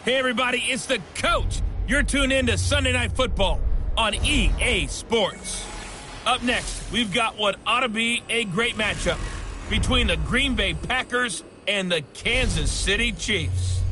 Hey, everybody, it's the coach. You're tuned in to Sunday Night Football on EA Sports. Up next, we've got what ought to be a great matchup between the Green Bay Packers and the Kansas City Chiefs.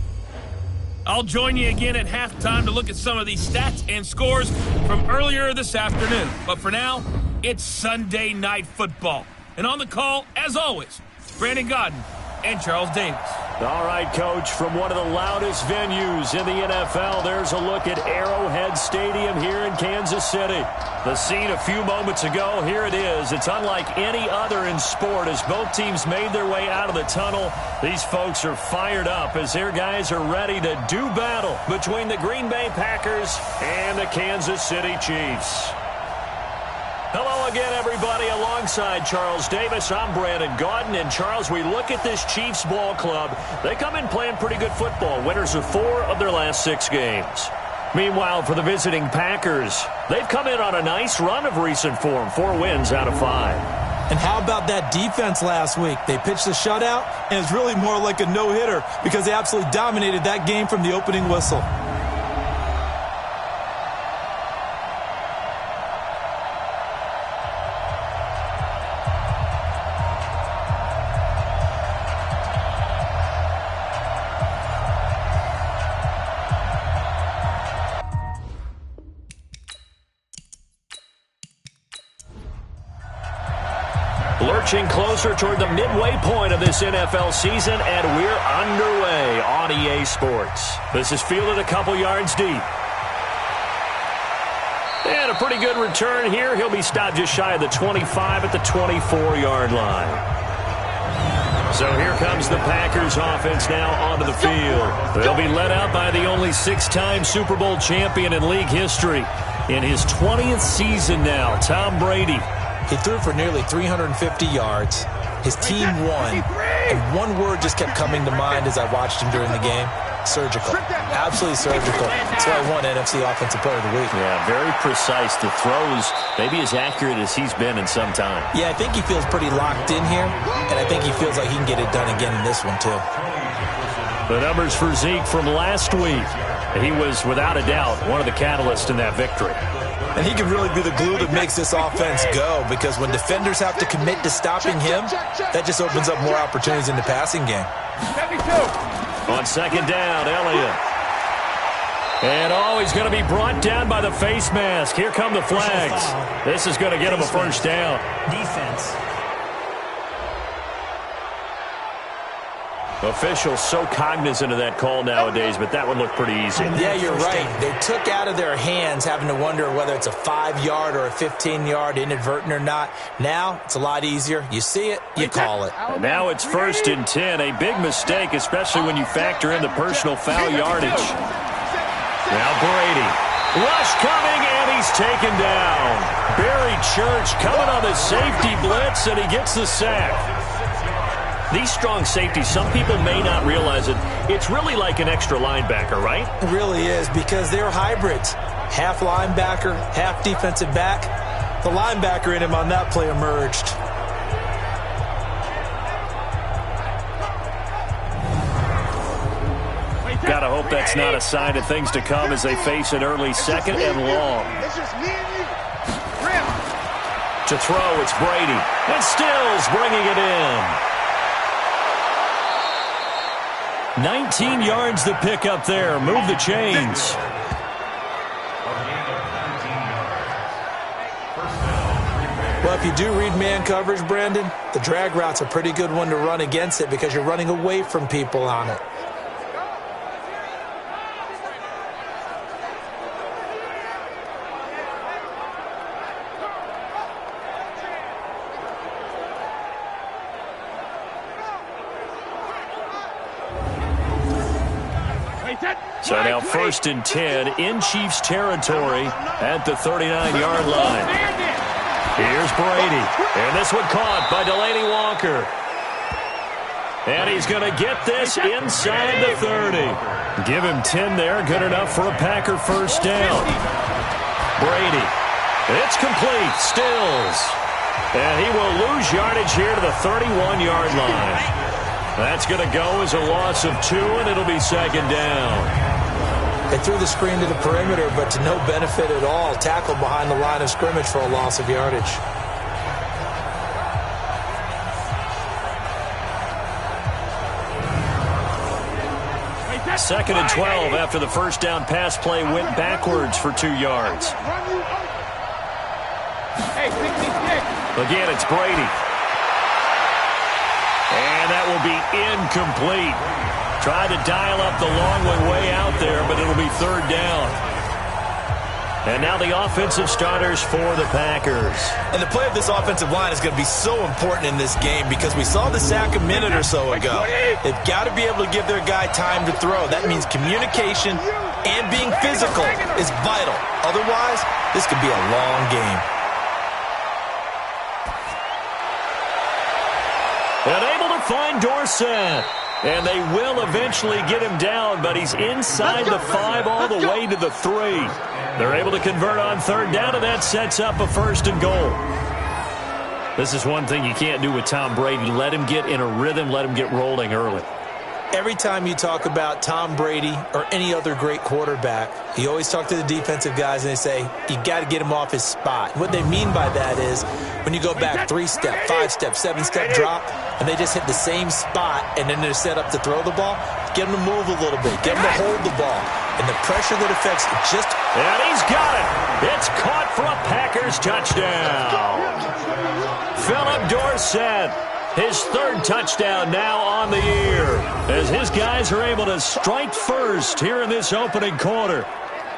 I'll join you again at halftime to look at some of these stats and scores from earlier this afternoon. But for now, it's Sunday Night Football. And on the call, as always, Brandon Godden and Charles Davis. All right, Coach, from one of the loudest venues in the NFL, there's a look at Arrowhead Stadium here in Kansas City. The scene a few moments ago, here it is. It's unlike any other in sport as both teams made their way out of the tunnel. These folks are fired up as their guys are ready to do battle between the Green Bay Packers and the Kansas City Chiefs. Hello again, everybody. Alongside Charles Davis, I'm Brandon Godden. And, Charles, we look at this Chiefs ball club. They come in playing pretty good football, winners of 4 of their last 6 games. Meanwhile, for the visiting Packers, they've come in on a nice run of recent form, 4 wins out of 5. And how about that defense last week? They pitched a shutout, and it's really more like a no-hitter because they absolutely dominated that game from the opening whistle. Lurching closer toward the midway point of this NFL season, and we're underway on EA Sports. This is fielded a couple yards deep. And a pretty good return here. He'll be stopped just shy of the 25 at the 24-yard line. So here comes the Packers offense now onto the field. They'll be led out by the only 6-time Super Bowl champion in league history. In his 20th season now, Tom Brady. He threw for nearly 350 yards. His team won. And one word just kept coming to mind as I watched him during the game. Surgical. Absolutely surgical. That's why I won NFC Offensive Player of the Week. Yeah, very precise. The throws maybe as accurate as he's been in some time. Yeah, I think he feels pretty locked in here. And I think he feels like he can get it done again in this one, too. The numbers for Zeke from last week. He was, without a doubt, one of the catalysts in that victory. And he can really be the glue that makes this offense go, because when defenders have to commit to stopping him, that just opens up more opportunities in the passing game. On second down, Elliott. And he's going to be brought down by the face mask. Here come the flags. This is going to get him a first down. Defense. Officials so cognizant of that call nowadays, but that would look pretty easy. Yeah, you're right. They took out of their hands having to wonder whether it's a 5-yard or a 15-yard, inadvertent or not. Now, it's a lot easier. You see it, you call it. And now it's 1st and 10. A big mistake, especially when you factor in the personal foul yardage. Now Brady. Rush coming, and he's taken down. Barry Church coming on the safety blitz, and he gets the sack. These strong safeties, some people may not realize it. It's really like an extra linebacker, right? It really is, because they're hybrids. Half linebacker, half defensive back. The linebacker in him on that play emerged. Gotta hope that's not a sign of things to come as they face an early 2nd and long. To throw, it's Brady. And Stills bringing it in. 19 yards to pick up there. Move the chains. Well, if you do read man coverage, Brandon, the drag route's a pretty good one to run against it because you're running away from people on it. So now 1st and 10 in Chiefs territory at the 39-yard line. Here's Brady. And this one caught by Delaney Walker. And he's going to get this inside the 30. Give him 10 there. Good enough for a Packer first down. Brady. It's complete. Stills. And he will lose yardage here to the 31-yard line. That's going to go as a loss of 2, and it'll be 2nd down. They threw the screen to the perimeter, but to no benefit at all. Tackled behind the line of scrimmage for a loss of yardage. Second and 12 after the first down pass play went backwards for 2 yards. Again, it's Brady. And that will be incomplete. Tried to dial up the long one way out there, but it'll be third down. And now the offensive starters for the Packers. And the play of this offensive line is going to be so important in this game because we saw the sack a minute or so ago. They've got to be able to give their guy time to throw. That means communication and being physical is vital. Otherwise, this could be a long game. And able to find Dorsett. And they will eventually get him down, but he's inside the 5 all the way to the 3. They're able to convert on third down, and that sets up a first and goal. This is one thing you can't do with Tom Brady. Let him get in a rhythm, let him get rolling early. Every time you talk about Tom Brady or any other great quarterback, you always talk to the defensive guys and they say, you got to get him off his spot. What they mean by that is when you go back 3-step, 5-step, 7-step drop, and they just hit the same spot and then they're set up to throw the ball, get them to move a little bit, get them to hold the ball. And the pressure that affects just... And he's got it. It's caught for a Packers touchdown. Philip Dorsett. His third touchdown now on the year as his guys are able to strike first here in this opening quarter.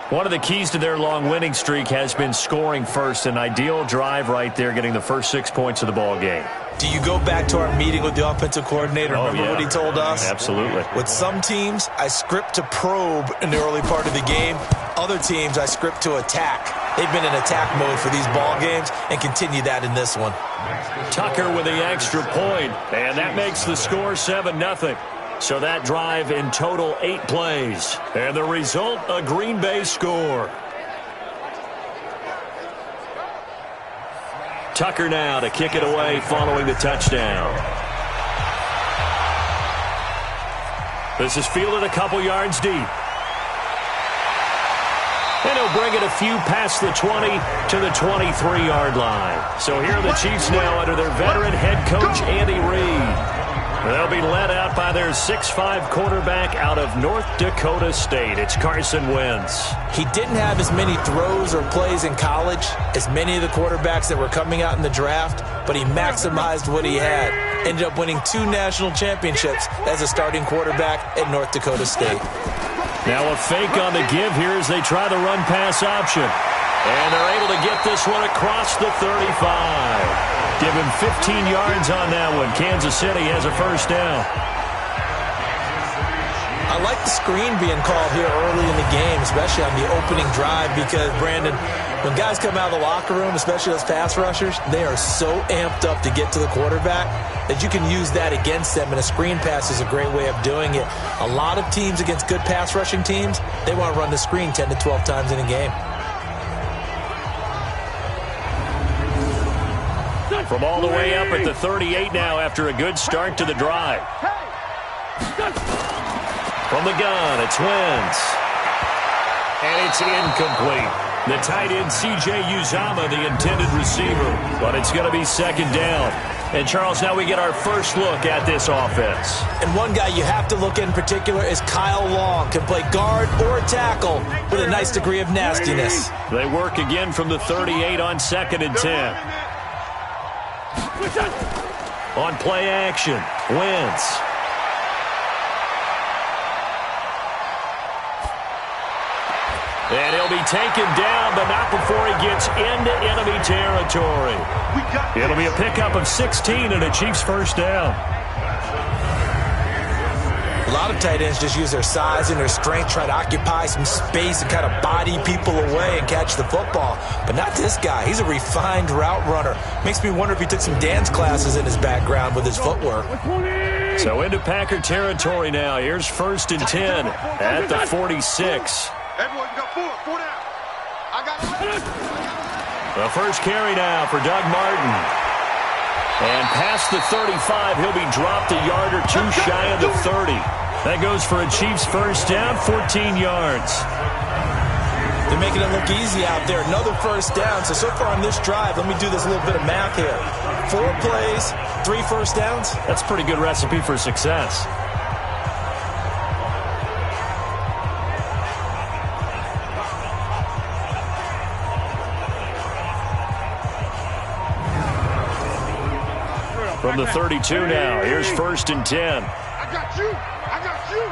One of the keys to their long winning streak has been scoring first. An ideal drive right there, getting the first 6 points of the ball game. Do you go back to our meeting with the offensive coordinator? Remember what he told us? Absolutely. With some teams, I script to probe in the early part of the game. Other teams, I script to attack. They've been in attack mode for these ball games and continue that in this one. Tucker with the extra point, and that makes the score 7-0. So that drive in total 8 plays. And the result, a Green Bay score. Tucker now to kick it away following the touchdown. This is fielded a couple yards deep. And he'll bring it a few past the 20 to the 23-yard line. So here are the Chiefs now under their veteran head coach, Andy Reid. They'll be led out by their 6'5" quarterback out of North Dakota State. It's Carson Wentz. He didn't have as many throws or plays in college as many of the quarterbacks that were coming out in the draft, but he maximized what he had. Ended up winning 2 national championships as a starting quarterback at North Dakota State. Now a fake on the give here as they try the run-pass option. And they're able to get this one across the 35. Give him 15 yards on that one. Kansas City has a first down. I like the screen being called here early in the game, especially on the opening drive, because, Brandon, when guys come out of the locker room, especially those pass rushers, they are so amped up to get to the quarterback that you can use that against them, and a screen pass is a great way of doing it. A lot of teams against good pass rushing teams, they want to run the screen 10 to 12 times in a game. From all the way up at the 38 now after a good start to the drive. From the gun, it's Wentz. And it's incomplete. The tight end, C.J. Uzomah, the intended receiver. But it's going to be second down. And, Charles, now we get our first look at this offense. And one guy you have to look at in particular is Kyle Long. Can play guard or tackle with a nice degree of nastiness. They work again from the 38 on 2nd and 10. On play action, Wentz. And he'll be taken down, but not before he gets into enemy territory. It'll be a pickup of 16 and a Chiefs first down. A lot of tight ends just use their size and their strength, try to occupy some space and kind of body people away and catch the football. But not this guy. He's a refined route runner. Makes me wonder if he took some dance classes in his background with his footwork. So into Packer territory now. Here's 1st and 10 at the 46. Everyone, you got 4 down. I got The first carry now for Doug Martin. And past the 35, he'll be dropped a yard or two shy of the 30. That goes for a Chiefs first down, 14 yards. They're making it look easy out there. Another first down. So far on this drive, let me do this little bit of math here. 4 plays, 3 first downs. That's a pretty good recipe for success. From the 32 now, here's 1st and 10. I got you. I got you.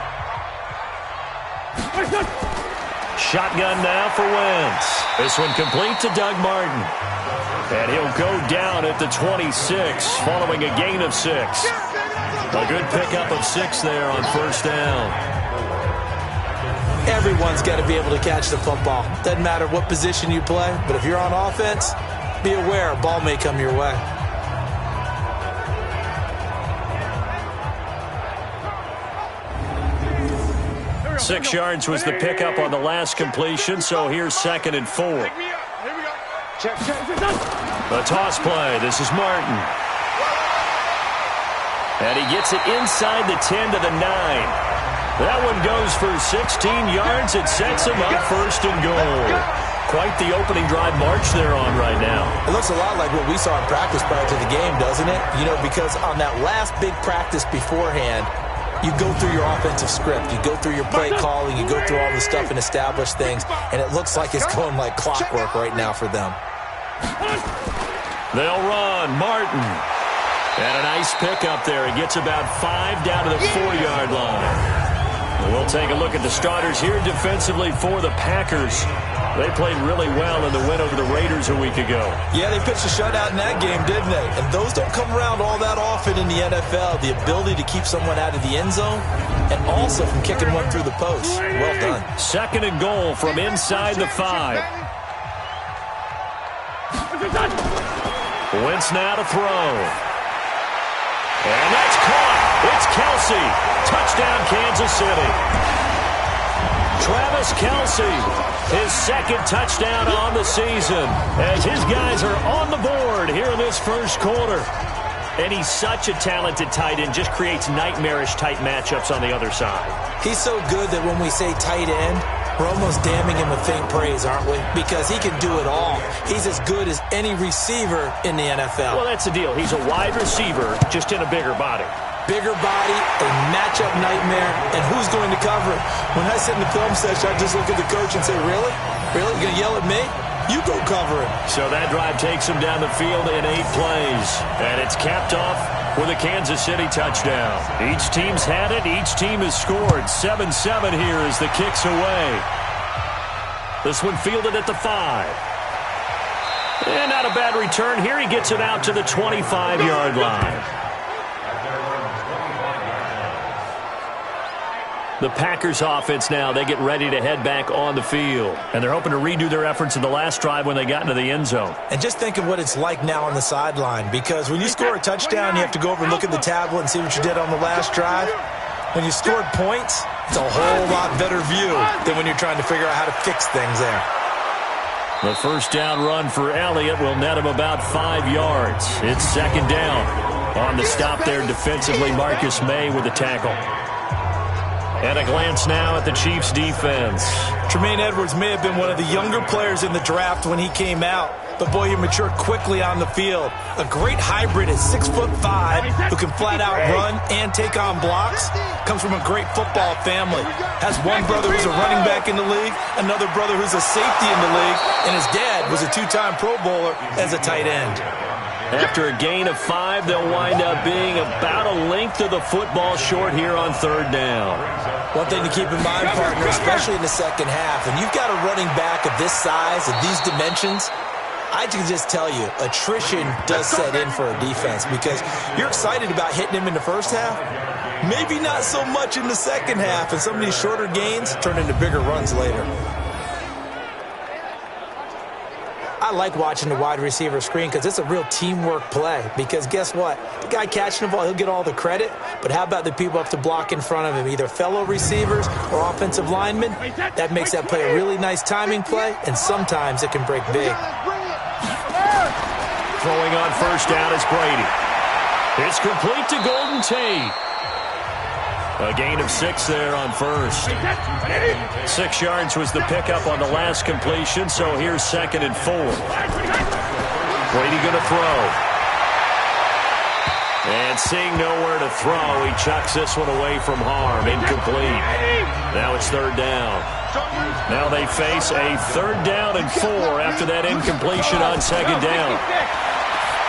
Shotgun now for Wentz. This one complete to Doug Martin. And he'll go down at the 26 following a gain of 6. A good pickup of 6 there on 1st down. Everyone's got to be able to catch the football. Doesn't matter what position you play, but if you're on offense, be aware a ball may come your way. 6 yards was the pickup on the last completion, so here's 2nd and 4. Here we go. Check. The toss play. This is Martin. And he gets it inside the 10 to the 9. That one goes for 16 yards. It sets him up 1st and goal. Quite the opening drive march they're on right now. It looks a lot like what we saw in practice prior to the game, doesn't it? You know, because on that last big practice beforehand, you go through your offensive script. You go through your play calling. You go through all the stuff and establish things. And it looks like it's going like clockwork right now for them. They'll run. Martin. And a nice pickup there. He gets about 5 down to the 4-yard line. And we'll take a look at the starters here defensively for the Packers. They played really well in the win over the Raiders a week ago. Yeah, they pitched a shutout in that game, didn't they? And those don't come around all that often in the NFL. The ability to keep someone out of the end zone and also from kicking one through the post. Well done. 2nd and goal from inside the 5. Wentz now to throw. And that's caught. It's Kelsey. Touchdown, Kansas City. Travis Kelsey, his 2nd touchdown on the season as his guys are on the board here in this 1st quarter. And he's such a talented tight end, just creates nightmarish-type matchups on the other side. He's so good that when we say tight end, we're almost damning him with faint praise, aren't we? Because he can do it all. He's as good as any receiver in the NFL. Well, that's the deal. He's a wide receiver, just in a bigger body. Bigger body, a matchup nightmare, and who's going to cover it? When I sit in the film session, I just look at the coach and say, really? Really? You going to yell at me? You go cover it. So that drive takes him down the field in 8 plays. And it's capped off with a Kansas City touchdown. Each team's had it. Each team has scored. 7-7 here as the kick's away. This one fielded at the 5. And not a bad return here. He gets it out to the 25-yard line. The Packers offense now, they get ready to head back on the field. And they're hoping to redo their efforts in the last drive when they got into the end zone. And just think of what it's like now on the sideline. Because when you score a touchdown, you have to go over and look at the tablet and see what you did on the last drive. When you scored points, it's a whole lot better view than when you're trying to figure out how to fix things there. The 1st down run for Elliott will net him about 5 yards. It's 2nd down. On the stop there defensively, Marcus May with the tackle. And a glance now at the Chiefs' defense. Tremaine Edwards may have been one of the younger players in the draft when he came out. But, boy, he matured quickly on the field. A great hybrid at 6'5", who can flat-out run and take on blocks. Comes from a great football family. Has one brother who's a running back in the league, another brother who's a safety in the league, and his dad was a 2-time Pro Bowler as a tight end. After a gain of 5, they'll wind up being about a length of the football short here on 3rd down. One thing to keep in mind, partner, especially in the second half, and you've got a running back of this size, of these dimensions, I can just tell you, attrition does set in for a defense because you're excited about hitting him in the first half. Maybe not so much in the second half, and some of these shorter gains turn into bigger runs later. I like watching the wide receiver screen because it's a real teamwork play. Because guess what? The guy catching the ball, he'll get all the credit. But how about the people up to block in front of him? Either fellow receivers or offensive linemen. That makes that play a really nice timing play, and sometimes it can break big. Throwing on 1st down is Brady. It's complete to Golden Tate. A gain of 6 there on first. 6 yards was the pickup on the last completion, so here's 2nd and 4. Brady going to throw. And seeing nowhere to throw, he chucks this one away from harm. Incomplete. Now it's 3rd down. Now they face a 3rd down and 4 after that incompletion on 2nd down.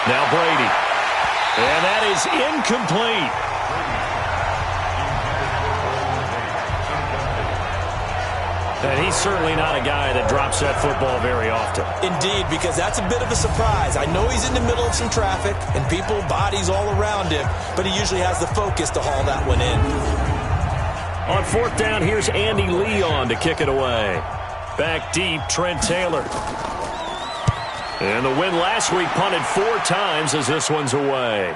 Now Brady. And that is incomplete. And he's certainly not a guy that drops that football very often. Indeed, because that's a bit of a surprise. I know he's in the middle of some traffic and people, bodies all around him, but he usually has the focus to haul that one in. On 4th down, here's Andy Leon to kick it away. Back deep, Trent Taylor. And the win last week punted 4 times as this one's away.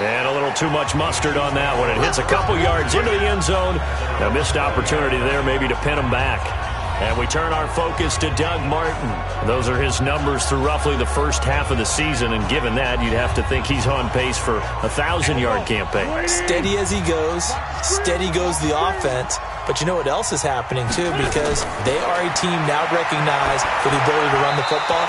And a little too much mustard on that one. It hits a couple yards into the end zone. A missed opportunity there maybe to pin him back. And we turn our focus to Doug Martin. Those are his numbers through roughly the first half of the season. And given that, you'd have to think he's on pace for a 1,000-yard campaign. Steady as he goes. Steady goes the offense. But you know what else is happening, too? Because they are a team now recognized for the ability to run the football.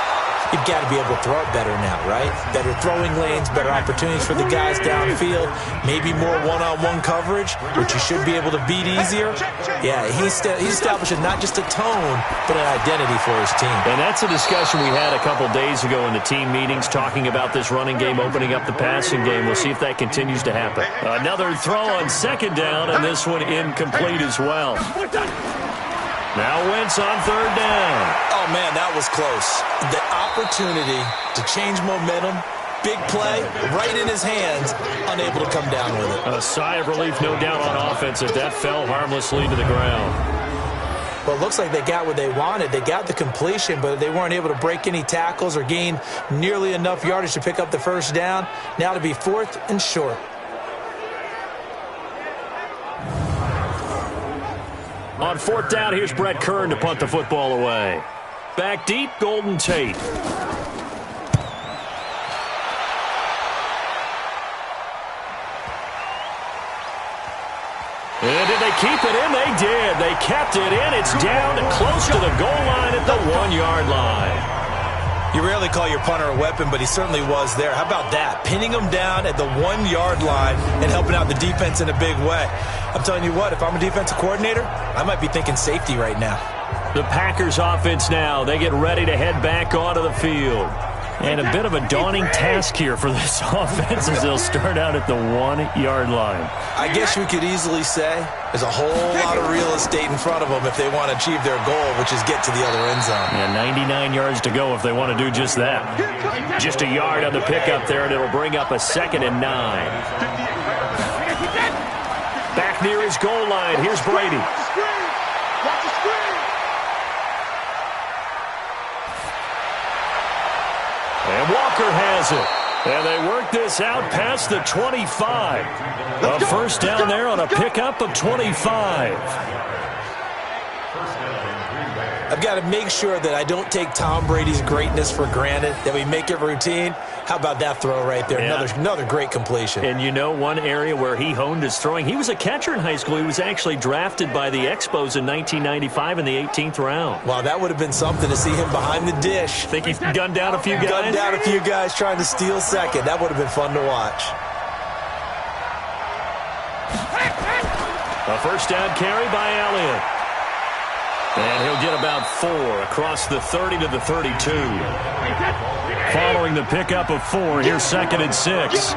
You've got to be able to throw it better now, right? Better throwing lanes, better opportunities for the guys downfield, maybe more one-on-one coverage, which you should be able to beat easier. Yeah, he's establishing not just a tone, but an identity for his team. And that's a discussion we had a couple days ago in the team meetings, talking about this running game, opening up the passing game. We'll see if that continues to happen. Another throw on 2nd down, and this one incomplete as well. Now Wentz on 3rd down. Oh, man, that was close. The opportunity to change momentum, big play, right in his hands, unable to come down with it. A sigh of relief, no doubt, on offense if that fell harmlessly to the ground. Well, it looks like they got what they wanted. They got the completion, but they weren't able to break any tackles or gain nearly enough yardage to pick up the 1st down. Now to be 4th and short. On 4th down, here's Brett Kern to punt the football away. Back deep, Golden Tate. And did they keep it in? They did. They kept it in. It's down close to the goal line at the 1-yard line. You rarely call your punter a weapon, but he certainly was there. How about that? Pinning him down at the 1-yard line and helping out the defense in a big way. I'm telling you what, if I'm a defensive coordinator, I might be thinking safety right now. The Packers offense now. They get ready to head back onto the field. And a bit of a daunting task here for this offense as they'll start out at the 1-yard line. I guess we could easily say there's a whole lot of real estate in front of them if they want to achieve their goal, which is get to the other end zone. And 99 yards to go if they want to do just that. Just a yard on the pickup there, and it'll bring up a 2nd and 9. Back near his goal line, here's Brady. And Walker has it. And they work this out past the 25. A 1st down there on a pickup of 25. I've got to make sure that I don't take Tom Brady's greatness for granted, that we make it routine. How about that throw right there? Yeah. Another great completion. And you know one area where he honed his throwing? He was a catcher in high school. He was actually drafted by the Expos in 1995 in the 18th round. Wow, that would have been something to see him behind the dish. Think he's gunned down a few guys? Gunned down a few guys trying to steal 2nd. That would have been fun to watch. A 1st down carry by Elliott. And he'll get about 4 across the 30 to the 32. Following the pickup of 4, here's 2nd and 6.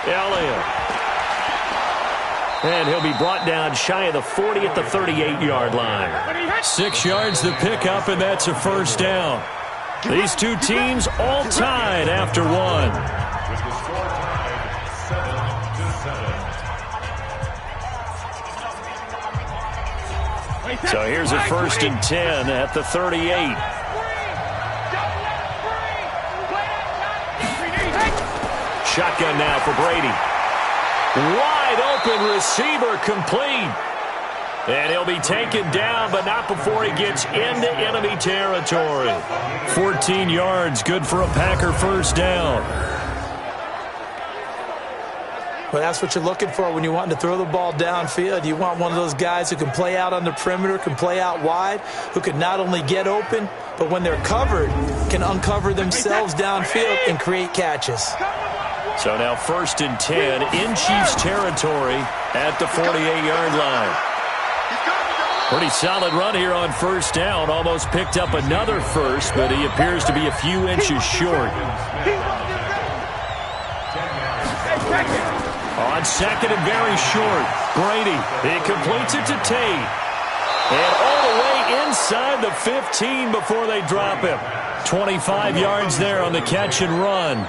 Elliott. And he'll be brought down shy of the 40 at the 38-yard line. 6 yards the pickup, and that's a 1st down. These two teams all tied after 1. So here's a 1st and 10 at the 38. Shotgun now for Brady. Wide open receiver complete. And he'll be taken down, but not before he gets into enemy territory. 14 yards, good for a Packer first down. Well, that's what you're looking for when you want to throw the ball downfield. You want one of those guys who can play out on the perimeter, can play out wide, who can not only get open, but when they're covered, can uncover themselves downfield and create catches. So now 1st and 10 in Chiefs territory at the 48-yard line. Pretty solid run here on first down. Almost picked up another first, but he appears to be a few inches short. On 2nd and very short, Brady. He completes it to Tate. And all the way inside the 15 before they drop him. 25 yards there on the catch and run.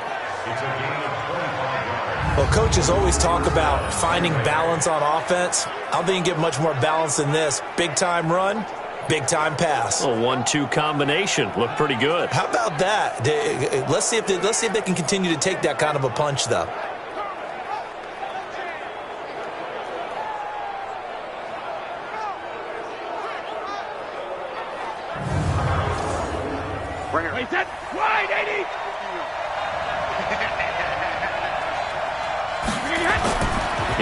Well, coaches always talk about finding balance on offense. I don't think you get much more balance than this. Big-time run, big-time pass. A 1-2 combination. Looked pretty good. How about that? Let's see if they can continue to take that kind of a punch, though. Set, wide, 80.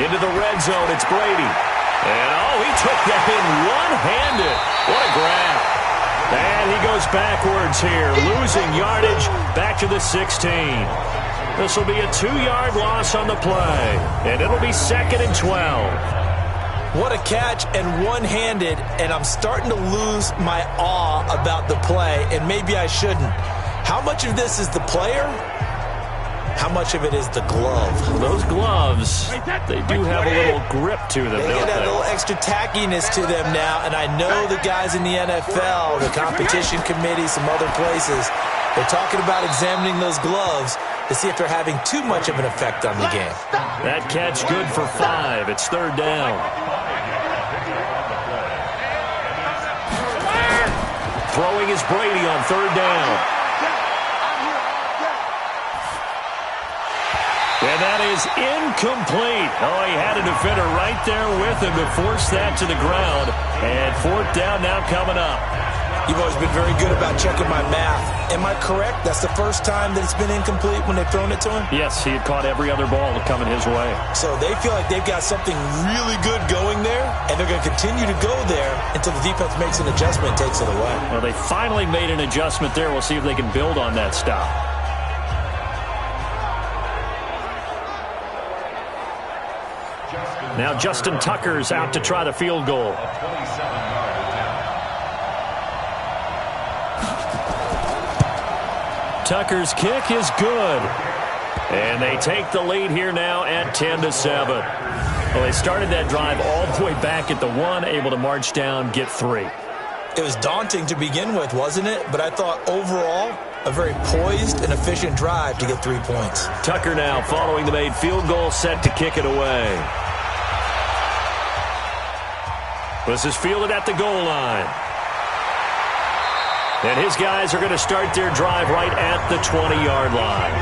Into the red zone, it's Brady. And, he took that in one-handed. What a grab. And he goes backwards here, losing yardage back to the 16. This will be a 2-yard loss on the play, and it'll be 2nd and 12. What a catch and one-handed, and I'm starting to lose my awe about the play, and maybe I shouldn't. How much of this is the player? How much of it is the glove? Those gloves, they do have a little grip to them, They get a little extra tackiness to them now, and I know the guys in the NFL, the competition committee, some other places, they're talking about examining those gloves to see if they're having too much of an effect on the game. That catch good for 5. It's 3rd down. Throwing is Brady on 3rd down. And that is incomplete. He had a defender right there with him to force that to the ground. And 4th down now coming up. You've always been very good about checking my math. Am I correct? That's the first time that it's been incomplete when they've thrown it to him? Yes, he had caught every other ball coming his way. So they feel like they've got something really good going there, and they're going to continue to go there until the defense makes an adjustment and takes it away. Well, they finally made an adjustment there. We'll see if they can build on that stop. Now Justin Tucker's out to try the field goal. Tucker's kick is good. And they take the lead here now at 10-7. Well, they started that drive all the way back at the 1, able to march down, get 3. It was daunting to begin with, wasn't it? But I thought overall, a very poised and efficient drive to get 3 points. Tucker now following the made field goal, set to kick it away. This is fielded at the goal line. And his guys are going to start their drive right at the 20-yard line.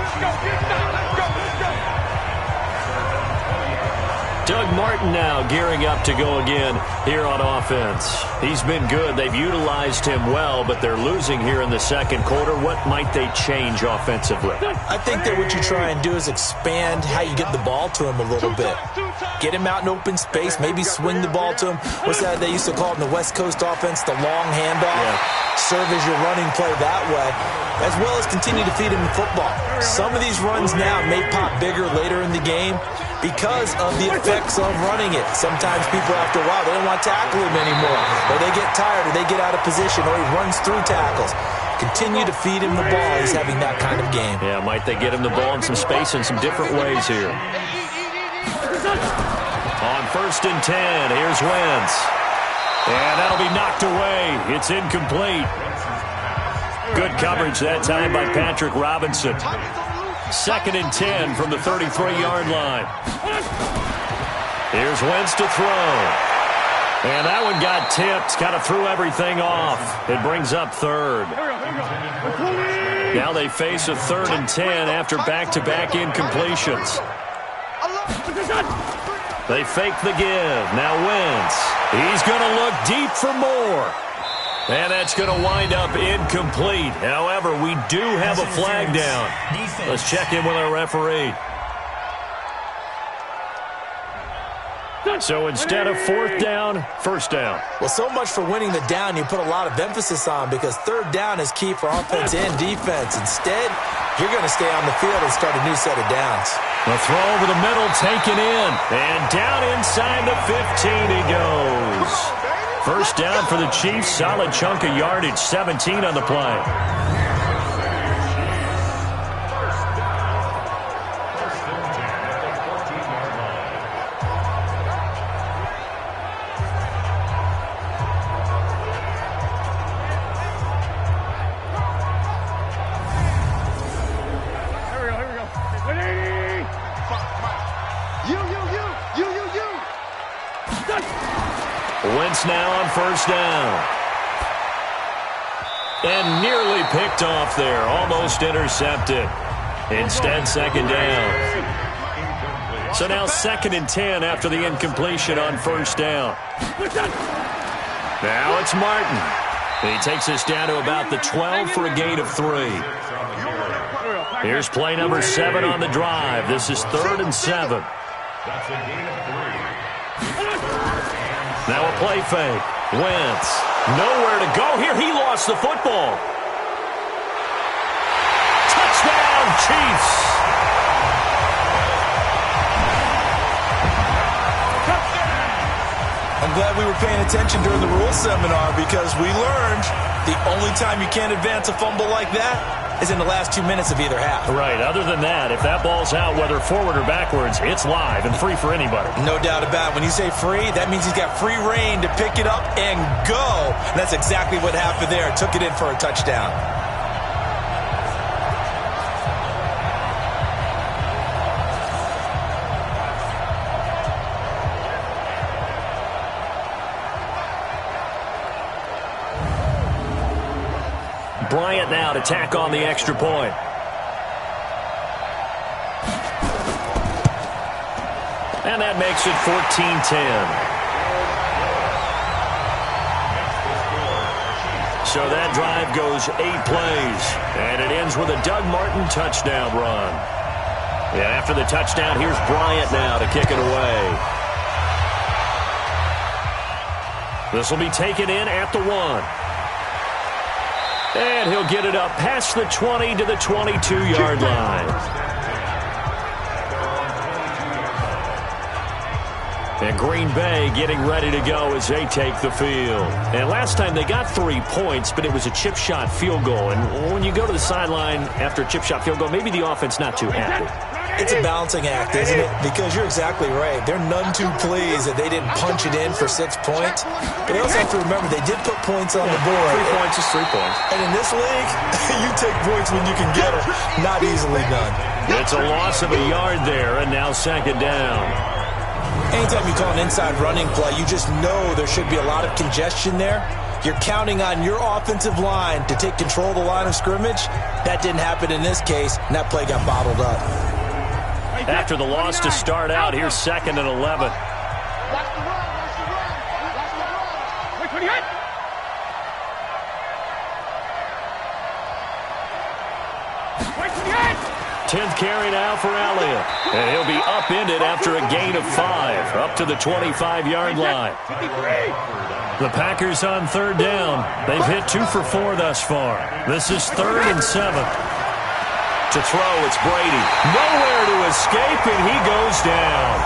Doug Martin now gearing up to go again here on offense. He's been good. They've utilized him well, but they're losing here in the second quarter. What might they change offensively? I think that what you try and do is expand how you get the ball to him a little bit. Get him out in open space, maybe swing the ball to him. What's that they used to call it in the West Coast offense, the long handoff? Yeah. Serve as your running play that way, as well as continue to feed him in football. Some of these runs now may pop bigger later in the game because of the effects of running it. Sometimes people, after a while, they don't want to tackle him anymore, or they get tired, or they get out of position, or he runs through tackles. Continue to feed him the ball. He's having that kind of game. Yeah, might they get him the ball in some space in some different ways here. On 1st and 10, here's Wentz. And that'll be knocked away. It's incomplete. Good coverage that time by Patrick Robinson. 2nd and 10 from the 33-yard line. Here's Wentz to throw. And that one got tipped. Kind of threw everything off. It brings up 3rd. Now they face a 3rd and 10 after back-to-back incompletions. They fake the give. Now Wentz. He's going to look deep for more. And that's going to wind up incomplete. However, we do have a flag down. Let's check in with our referee. So instead of fourth down, first down. Well, so much for winning the down you put a lot of emphasis on, because third down is key for offense and defense. Instead, you're going to stay on the field and start a new set of downs. The throw over the middle taken in. And down inside the 15 he goes. First down for the Chiefs. Solid chunk of yardage. 17 on the play. Wentz now on first down. And nearly picked off there. Almost intercepted. Instead, second down. So now 2nd and 10 after the incompletion on first down. Now it's Martin. He takes us down to about the 12 for a gain of 3. Here's play number 7 on the drive. This is 3rd and 7. That's a gain of 3. Now a play fake. Wentz. Nowhere to go here. He lost the football. Touchdown, Chiefs. I'm glad we were paying attention during the rules seminar, because we learned the only time you can't advance a fumble like that is in the last 2 minutes of either half. Right. Other than that, if that ball's out, whether forward or backwards, it's live and free for anybody. No doubt about it. When you say free, that means he's got free reign to pick it up and go. And that's exactly what happened there. Took it in for a touchdown. Bryant now to tack on the extra point. And that makes it 14-10. So that drive goes 8 plays. And it ends with a Doug Martin touchdown run. And after the touchdown, here's Bryant now to kick it away. This will be taken in at the 1. And he'll get it up past the 20 to the 22-yard line. And Green Bay getting ready to go as they take the field. And last time they got 3 points, but it was a chip shot field goal. And when you go to the sideline after a chip shot field goal, maybe the offense not too happy. It's a balancing act, isn't it? Because you're exactly right. They're none too pleased that they didn't punch it in for 6 points. But they also have to remember they did put points on the board. 3 points is 3 points. And in this league, you take points when you can get them. Not easily done. It's a loss of a yard there, and now second down. Anytime you call an inside running play, you just know there should be a lot of congestion there. You're counting on your offensive line to take control of the line of scrimmage. That didn't happen in this case, and that play got bottled up. After the loss to start out, here's 2nd and 11. Watch the run. 10th carry now for Elliott. And he'll be upended after a gain of 5, up to the 25-yard line. The Packers on third down. They've hit 2 for 4 thus far. This is 3rd and 7. To throw, it's Brady. Nowhere to escape, and he goes down.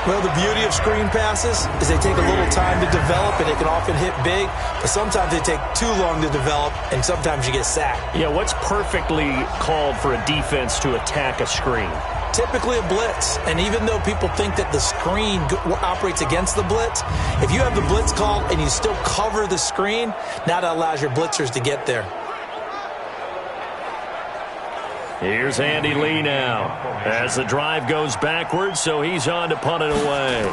Well, the beauty of screen passes is they take a little time to develop, and they can often hit big, but sometimes they take too long to develop, and sometimes you get sacked. Yeah, what's perfectly called for a defense to attack a screen? Typically a blitz, and even though people think that the screen operates against the blitz, if you have the blitz called and you still cover the screen, now that allows your blitzers to get there. Here's Andy Lee now as the drive goes backwards, so he's on to punt it away.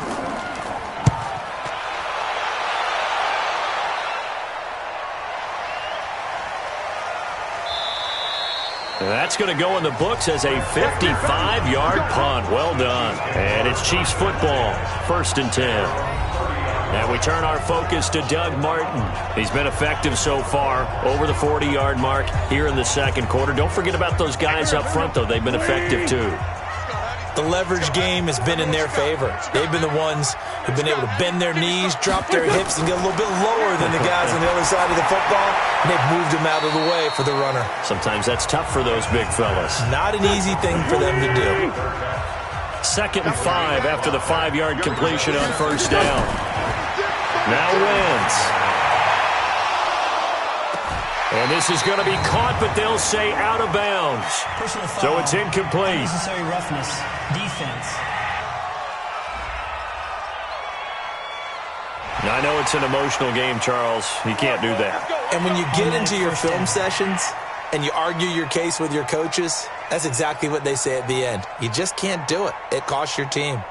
And that's that's going to go in the books as a 55-yard punt. Well done. And it's Chiefs football, 1st and 10. And we turn our focus to Doug Martin. He's been effective so far, over the 40-yard mark here in the second quarter. Don't forget about those guys up front, though. They've been effective, too. The leverage game has been in their favor. They've been the ones who've been able to bend their knees, drop their hips, and get a little bit lower than the guys on the other side of the football, and they've moved them out of the way for the runner. Sometimes that's tough for those big fellas. Not an easy thing for them to do. 2nd and 5 after the 5-yard completion on 1st down. Now Wentz. And this is going to be caught, but they'll say out of bounds. So it's incomplete. Unnecessary roughness. Defense. Now, I know it's an emotional game, Charles. You can't do that. And when you get into your film sessions and you argue your case with your coaches, that's exactly what they say at the end. You just can't do it. It costs your team.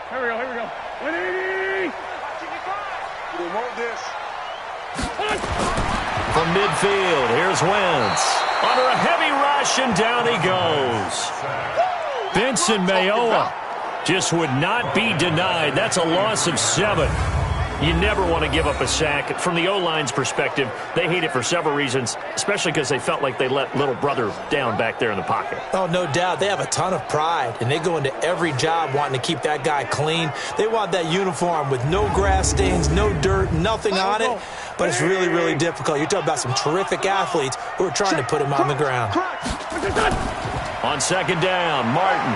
Here we go. 180! We want this. From midfield, here's Wentz. Under a heavy rush, and down he goes. Benson Mayowa just would not be denied. That's a loss of 7. You never want to give up a sack. From the O-line's perspective, they hate it for several reasons, especially because they felt like they let little brother down back there in the pocket. Oh, no doubt. They have a ton of pride, and they go into every job wanting to keep that guy clean. They want that uniform with no grass stains, no dirt, nothing on it. But it's really, really difficult. You're talking about some terrific athletes who are trying to put him on the ground. On 2nd down, Martin.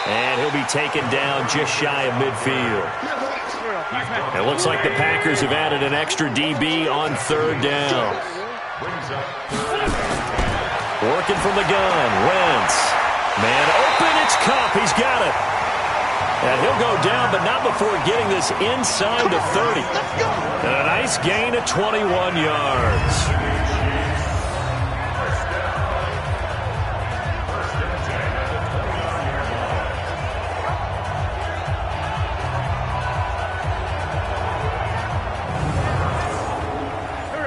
And he'll be taken down just shy of midfield. It looks like the Packers have added an extra DB on 3rd down. Working from the gun, Wentz. Man open, it's Kupp. He's got it. And he'll go down, but not before getting this inside the 30. And a nice gain of 21 yards.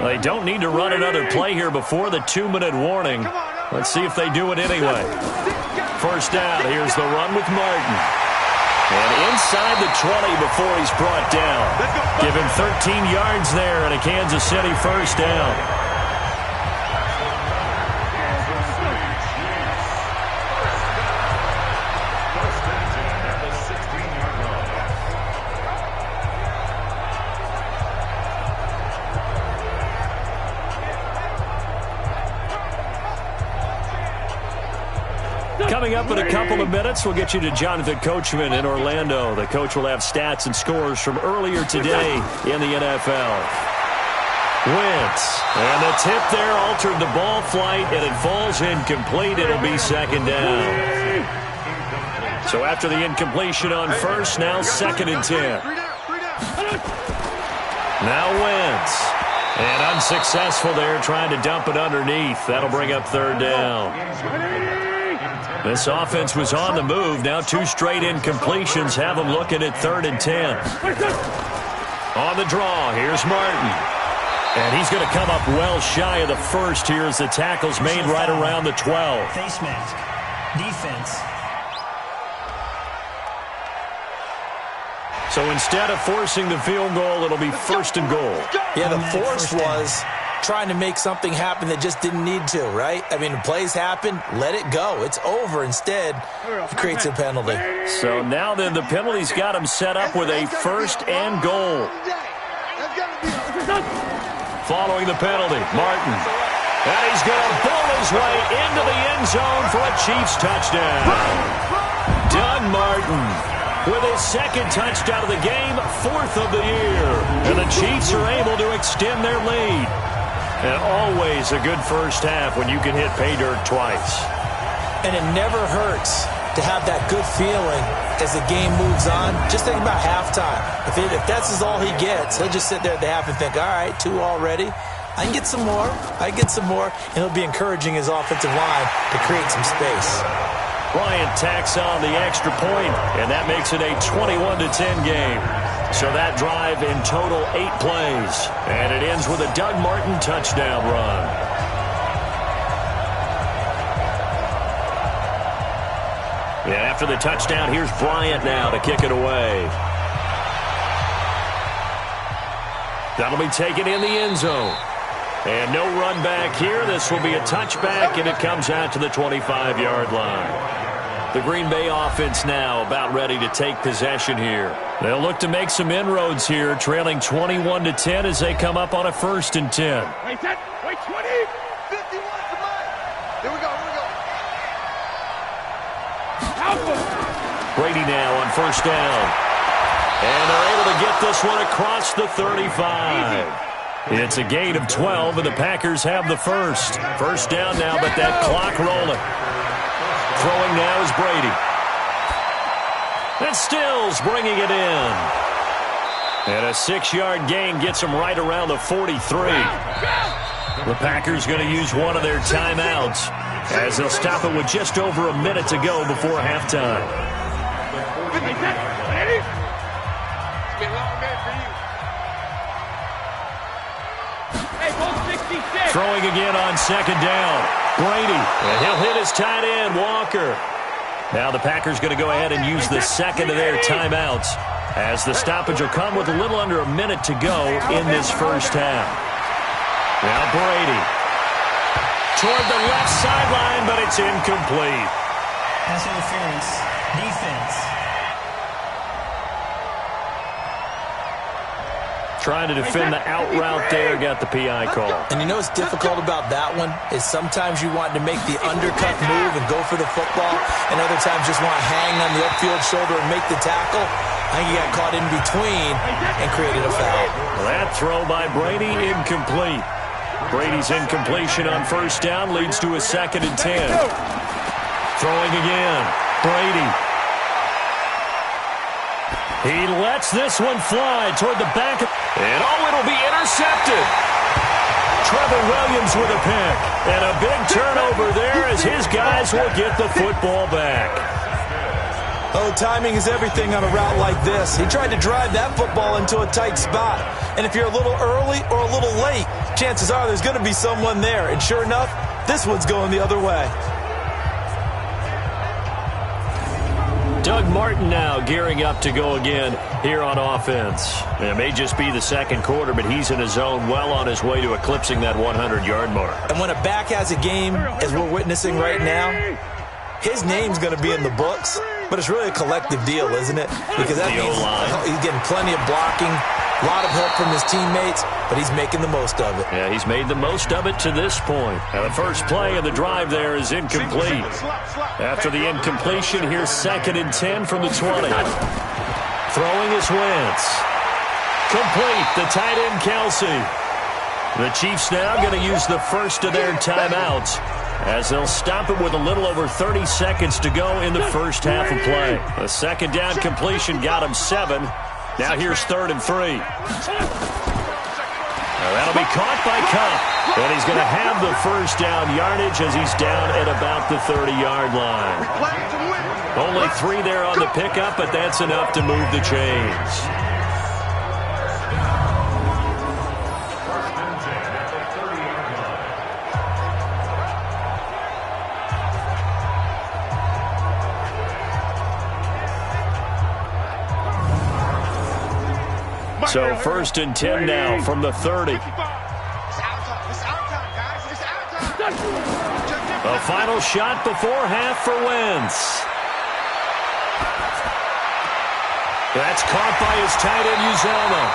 They don't need to run another play here before the 2-minute warning. Let's see if they do it anyway. 1st down, here's the run with Martin. And inside the 20 before he's brought down. Give him 13 yards there and a Kansas City 1st down. Coming up in a couple of minutes, we'll get you to Jonathan Coachman in Orlando. The coach will have stats and scores from earlier today in the NFL. Wentz, and the tip there altered the ball flight, and it falls incomplete. It'll be 2nd down. So after the incompletion on 1st, now 2nd and 10. Now Wentz, and unsuccessful there, trying to dump it underneath. That'll bring up 3rd down. This offense was on the move. Now 2 straight incompletions have them looking at 3rd and 10. On the draw, here's Martin. And he's going to come up well shy of the 1st here as the tackle's made right around the 12. Face mask. Defense. So instead of forcing the field goal, it'll be 1st and goal. Yeah, the force was trying to make something happen that just didn't need to, right? I mean, plays happen, let it go. It's over. Instead, it creates a penalty. So now then the penalty's got him set up with a 1st and goal. Following the penalty, Martin. And he's going to bowl his way into the end zone for a Chiefs touchdown. Doug Martin with his 2nd touchdown of the game, 4th of the year. And the Chiefs are able to extend their lead. And always a good 1st half when you can hit pay dirt twice. And it never hurts to have that good feeling as the game moves on. Just think about halftime. If that's all he gets, he'll just sit there at the half and think, all right, 2 already. I can get some more. And he'll be encouraging his offensive line to create some space. Bryant tacks on the extra point, and that makes it a 21-10 game. So that drive in total 8 plays. And it ends with a Doug Martin touchdown run. And after the touchdown, here's Bryant now to kick it away. That'll be taken in the end zone. And no run back here. This will be a touchback, and it comes out to the 25-yard line. The Green Bay offense now about ready to take possession here. They'll look to make some inroads here, trailing 21-10 as they come up on a 1st and 10. Wait, 10, wait, 20, 51 to mine. Here we go, here we go. Brady now on 1st down. And they're able to get this one across the 35. It's a gain of 12, and the Packers have the first. 1st down now, but that clock rolling. Throwing now is Brady. And Stills bringing it in. And a 6-yard gain gets him right around the 43. The Packers going to use one of their timeouts as they'll stop it with just over a minute to go before halftime. Throwing again on 2nd down. Brady. And he'll hit his tight end, Walker. Now the Packers going to go ahead and use the second of their timeouts as the stoppage will come with a little under a minute to go in this first half. Now Brady. Toward the left sideline, but it's incomplete. Pass interference. Defense. Trying to defend the out route there, got the PI call. And you know what's difficult about that one is sometimes you want to make the undercut move and go for the football, and other times just want to hang on the upfield shoulder and make the tackle. I think he got caught in between and created a foul. That throw by Brady incomplete. Brady's incompletion on 1st down leads to a 2nd and 10. Throwing again. Brady. He lets this one fly toward the back. And it'll be intercepted. Trevor Williams with a pick. And a big turnover there as his guys will get the football back. Oh, timing is everything on a route like this. He tried to drive that football into a tight spot. And if you're a little early or a little late, chances are there's going to be someone there. And sure enough, this one's going the other way. Doug Martin now gearing up to go again here on offense. It may just be the 2nd quarter, but he's in his zone well on his way to eclipsing that 100-yard mark. And when a back has a game, as we're witnessing right now, his name's going to be in the books, but it's really a collective deal, isn't it? Because that means he's getting plenty of blocking, a lot of help from his teammates, but he's making the most of it. Yeah, he's made the most of it to this point. Now the first play of the drive there is incomplete. After the incompletion, here's 2nd and 10 from the 20. Throwing is Wentz. Complete, the tight end Kelsey. The Chiefs now going to use the first of their timeouts as they'll stop it with a little over 30 seconds to go in the first half of play. The 2nd down completion got him 7. Now here's 3rd and 3. Now that'll be caught by Kupp. And he's going to have the 1st down yardage as he's down at about the 30-yard line. Only 3 there on the pickup, but that's enough to move the chains. So 1st and 10 now from the 30. A final shot before half for Wentz. That's caught by his tight end, Uzomah.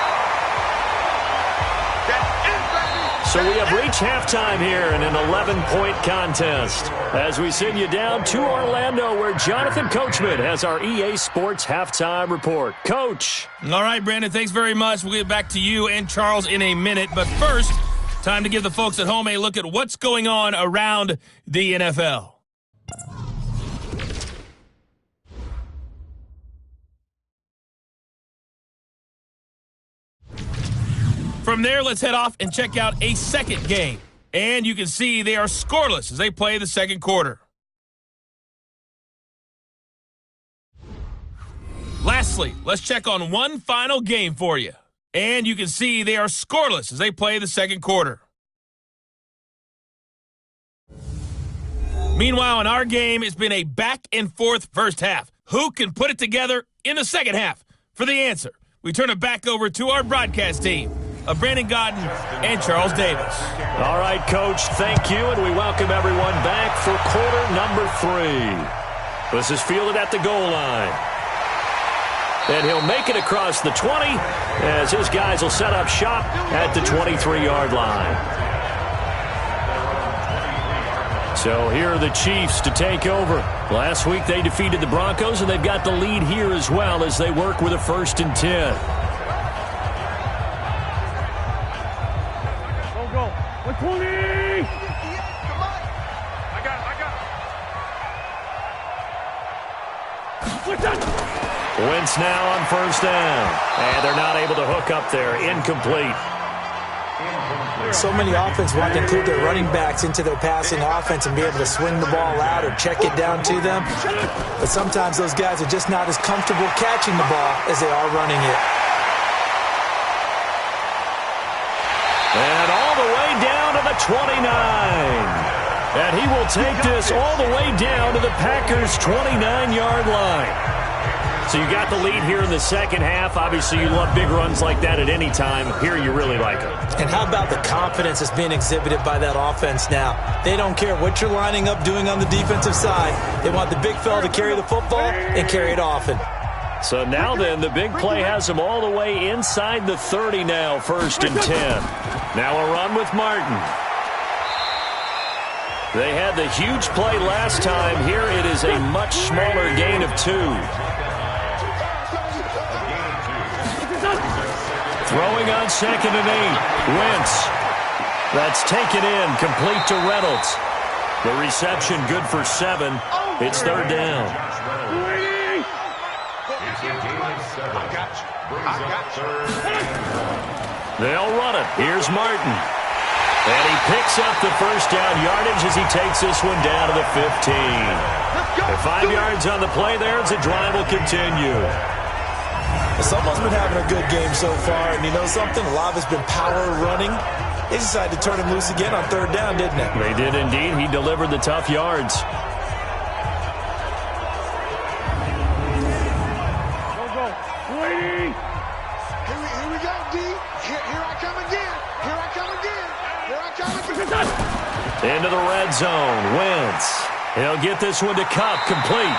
So we have reached halftime here in an 11-point contest as we send you down to Orlando where Jonathan Coachman has our EA Sports Halftime Report. Coach. All right, Brandon, thanks very much. We'll get back to you and Charles in a minute. But first, time to give the folks at home a look at what's going on around the NFL. From there, let's head off and check out a second game. And you can see they are scoreless as they play the second quarter. Lastly, let's check on one final game for you. And you can see they are scoreless as they play the second quarter. Meanwhile, in our game, it's been a back-and-forth first half. Who can put it together in the second half? For the answer, we turn it back over to our broadcast team of Brandon Godden and Charles Davis. All right, Coach, thank you, and we welcome everyone back for quarter number 3. This is fielded at the goal line. And he'll make it across the 20 as his guys will set up shop at the 23-yard line. So here are the Chiefs to take over. Last week they defeated the Broncos, and they've got the lead here as well as they work with a 1st and 10. Go. 120! I got it. Wentz now on 1st down. And they're not able to hook up there. Incomplete. So many offenses want to include their running backs into their passing offense and be able to swing the ball out or check it down to them. But sometimes those guys are just not as comfortable catching the ball as they are running it. And all the way down to the 29. And he will take this all the way down to the Packers' 29-yard line. So you got the lead here in the second half. Obviously, you love big runs like that at any time. Here, you really like them. And how about the confidence that's being exhibited by that offense now? They don't care what you're lining up doing on the defensive side. They want the big fella to carry the football and carry it often. So now then, the big play has them all the way inside the 30 now, 1st and 10. Now a run with Martin. They had the huge play last time. Here it is a much smaller gain of 2. Throwing on 2nd and 8. Wentz. That's taken in, complete to Reynolds. The reception good for 7. It's 3rd down. They'll run it. Here's Martin. And he picks up the 1st down yardage as he takes this one down to the 15. And 5 yards on the play there as the drive will continue. Someone's been having a good game so far, and you know something? A lot of it's been power running. They decided to turn him loose again on 3rd down, didn't they? They did indeed. He delivered the tough yards. Go. Waiting. Here we go, D. Here I come again. Here I come again. Into the red zone. Wentz. He'll get this one to Kupp, complete.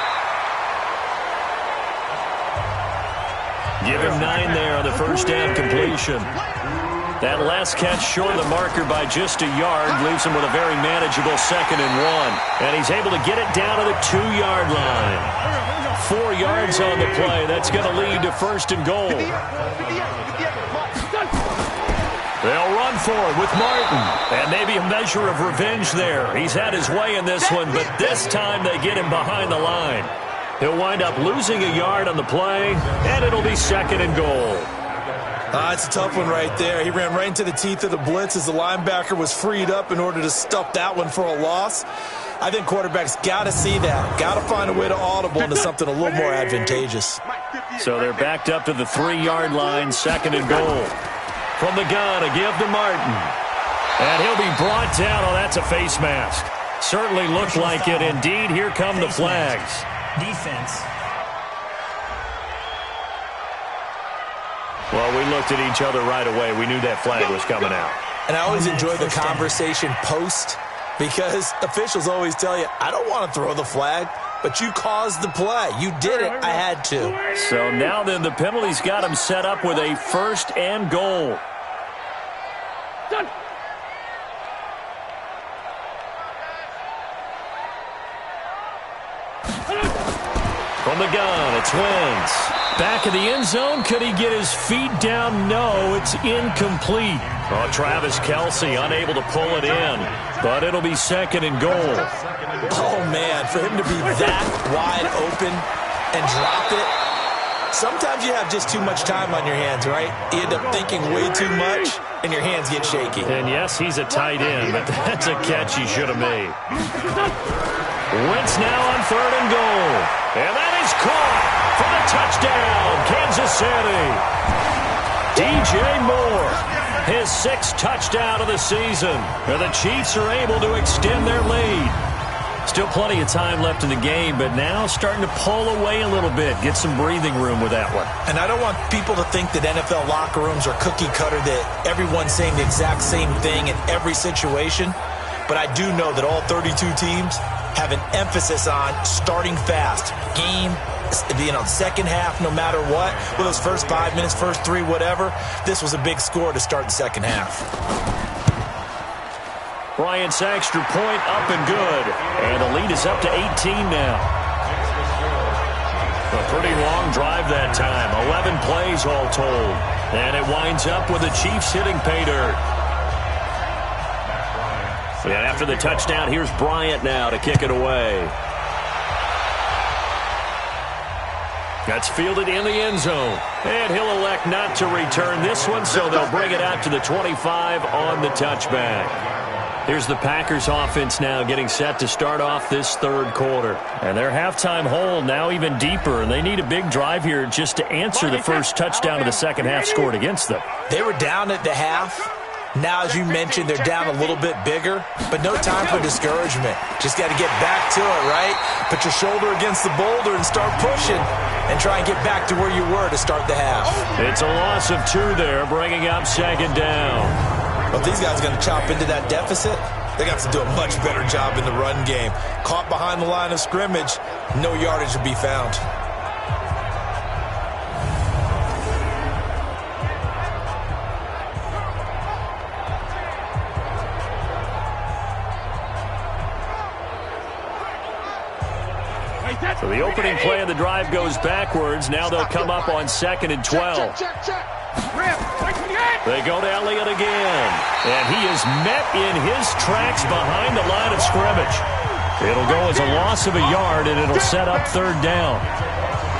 Give him 9 there on the 1st down completion. That last catch short of the marker by just a yard leaves him with a very manageable 2nd and 1. And he's able to get it down to the 2-yard line. 4 yards on the play. That's going to lead to 1st and goal. They'll run for it with Martin. And maybe a measure of revenge there. He's had his way in this one, but this time they get him behind the line. He'll wind up losing a yard on the play, and it'll be 2nd and goal. It's a tough one right there. He ran right into the teeth of the blitz as the linebacker was freed up in order to stuff that one for a loss. I think quarterbacks got to see that. Got to find a way to audible into something a little more advantageous. So they're backed up to the 3-yard line, 2nd and goal. From the gun, a give to Martin. And he'll be brought down. Oh, that's a face mask. Certainly looked like it. Indeed, here come the flags. Defense. Well, we looked at each other right away. We knew that flag was coming out. And I always enjoy the conversation post because officials always tell you, I don't want to throw the flag, but you caused the play. You did it. I had to. So now then the penalty's got him set up with a 1st and goal. Done. From the gun, it's Wentz. Back in the end zone, could he get his feet down? No, it's incomplete. Oh, Travis Kelce unable to pull it in, but it'll be 2nd and goal. Oh, man, for him to be that wide open and drop it. Sometimes you have just too much time on your hands, right? You end up thinking way too much, and your hands get shaky. And yes, he's a tight end, but that's a catch he should have made. Wentz now on 3rd and goal. And that is caught for the touchdown, Kansas City. DJ Moore, his 6th touchdown of the season. And the Chiefs are able to extend their lead. Still plenty of time left in the game, but now starting to pull away a little bit. Get some breathing room with that one. And I don't want people to think that NFL locker rooms are cookie cutter, that everyone's saying the exact same thing in every situation. But I do know that all 32 teams have an emphasis on starting fast. Game, second half, no matter what. Well, those first 5 minutes, first 3, whatever. This was a big score to start the second half. Bryant's extra point up and good. And the lead is up to 18 now. A pretty long drive that time. 11 plays all told. And it winds up with the Chiefs hitting pay dirt. And after the touchdown, here's Bryant now to kick it away. That's fielded in the end zone. And he'll elect not to return this one, so they'll bring it out to the 25 on the touchback. Here's the Packers offense now getting set to start off this third quarter. And their halftime hole now even deeper, and they need a big drive here just to answer the first touchdown of the second half scored against them. They were down at the half. Now, as you mentioned, they're down a little bit bigger, but no time for discouragement. Just got to get back to it, right? Put your shoulder against the boulder and start pushing and try and get back to where you were to start the half. It's a loss of 2 there, bringing up second down. Well, if these guys are going to chop into that deficit, they got to do a much better job in the run game. Caught behind the line of scrimmage, no yardage to be found. So the opening play of the drive goes backwards. Now they'll come up on 2nd and 12. They go to Elliott again. And he is met in his tracks behind the line of scrimmage. It'll go as a loss of a yard, and it'll set up third down.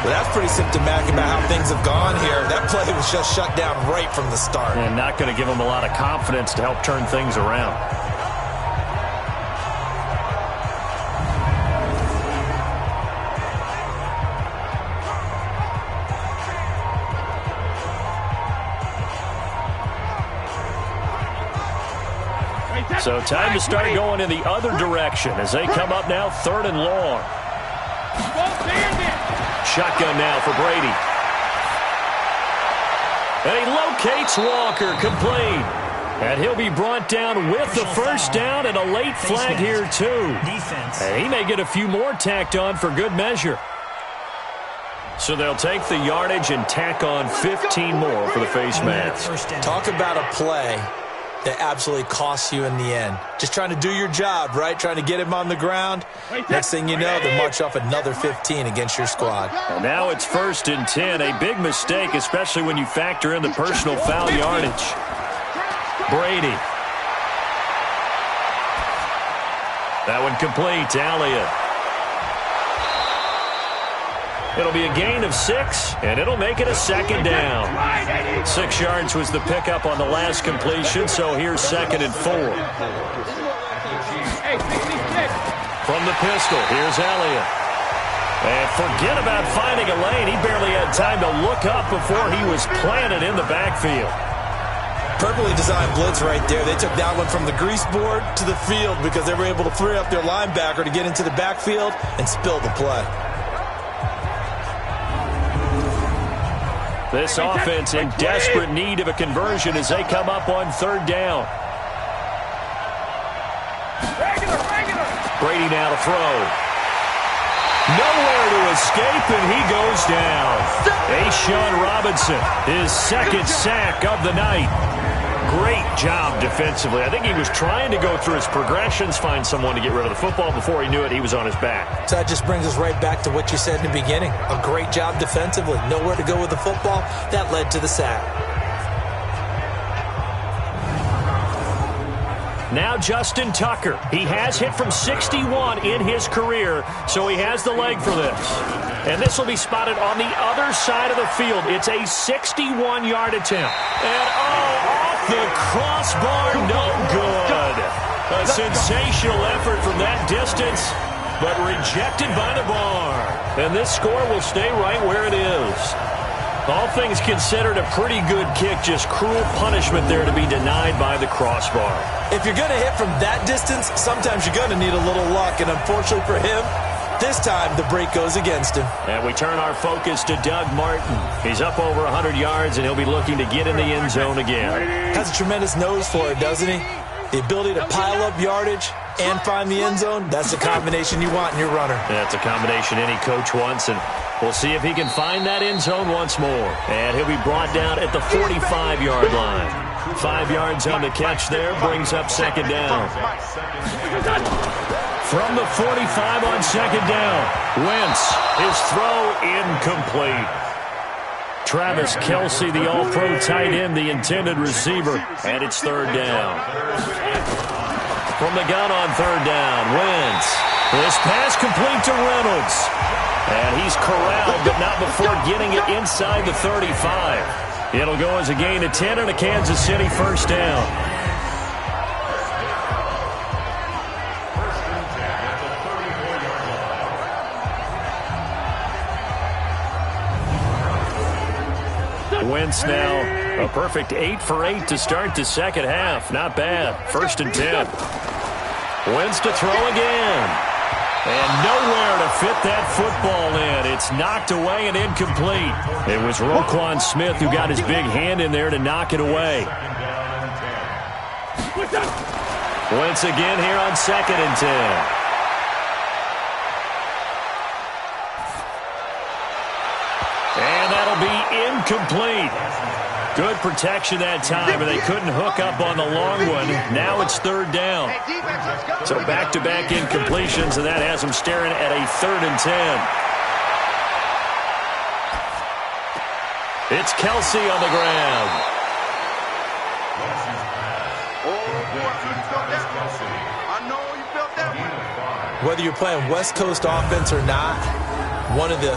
Well, that's pretty symptomatic about how things have gone here. That play was just shut down right from the start. And not going to give them a lot of confidence to help turn things around. So time to start going in the other direction as they come up now 3rd and long. Shotgun now for Brady. And he locates Walker, complete. And he'll be brought down with the first down and a late flag here too. And he may get a few more tacked on for good measure. So they'll take the yardage and tack on 15 more for the face mask. Talk about a play that absolutely costs you in the end. Just trying to do your job, right? Trying to get him on the ground. Next thing you know, they march off another 15 against your squad. And now it's 1st and 10. A big mistake, especially when you factor in the personal foul yardage. Brady. That one complete to Elliott. It'll be a gain of 6, and it'll make it a 2nd down. 6 yards was the pickup on the last completion, so here's 2nd and 4. From the pistol, here's Elliott. And forget about finding a lane. He barely had time to look up before he was planted in the backfield. Perfectly designed blitz right there. They took that one from the grease board to the field because they were able to free up their linebacker to get into the backfield and spill the play. This offense in desperate need of a conversion as they come up on 3rd down. Brady now to throw. Nowhere to escape, and he goes down. A'Shawn Robinson, his 2nd sack of the night. Great job defensively. I think he was trying to go through his progressions, find someone to get rid of the football. Before he knew it, he was on his back. So that just brings us right back to what you said in the beginning. A great job defensively. Nowhere to go with the football. That led to the sack. Now Justin Tucker. He has hit from 61 in his career, so he has the leg for this. And this will be spotted on the other side of the field. It's a 61-yard attempt. And off the crossbar, no good. A sensational effort from that distance. but rejected by the bar. And this score will stay right where it is. All things considered, a pretty good kick, just cruel punishment there to be denied by the crossbar. If you're going to hit from that distance, sometimes you're going to need a little luck, and unfortunately for him, this time the break goes against him. And we turn our focus to Doug Martin. He's up over 100 yards, and he'll be looking to get in the end zone again. Has a tremendous nose for it, doesn't he? The ability to pile up yardage and find the end zone, that's the combination you want in your runner. That's a combination any coach wants, and we'll see if he can find that end zone once more. And he'll be brought down at the 45-yard line. 5 yards on the catch there, brings up second down. From the 45 on second down, Wentz, his throw incomplete. Travis Kelce, the all-pro tight end, the intended receiver, and it's third down. From the gun on third down, Wentz. This pass complete to Reynolds. And he's corralled, but not before getting it inside the 35. It'll go as a gain of 10 and a Kansas City first down. Wentz now a perfect 8 for 8 to start the second half. Not bad. First and 10. Wentz to throw again. And nowhere to fit that football in. It's knocked away and incomplete. It was Roquan Smith who got his big hand in there to knock it away. Wentz again here on second and 10. And that'll be incomplete. Good protection that time, and they couldn't hook up on the long one. Now it's third down. So back-to-back incompletions, and that has them staring at a third and 10. It's Kelce on the ground. Whether you're playing West Coast offense or not, one of the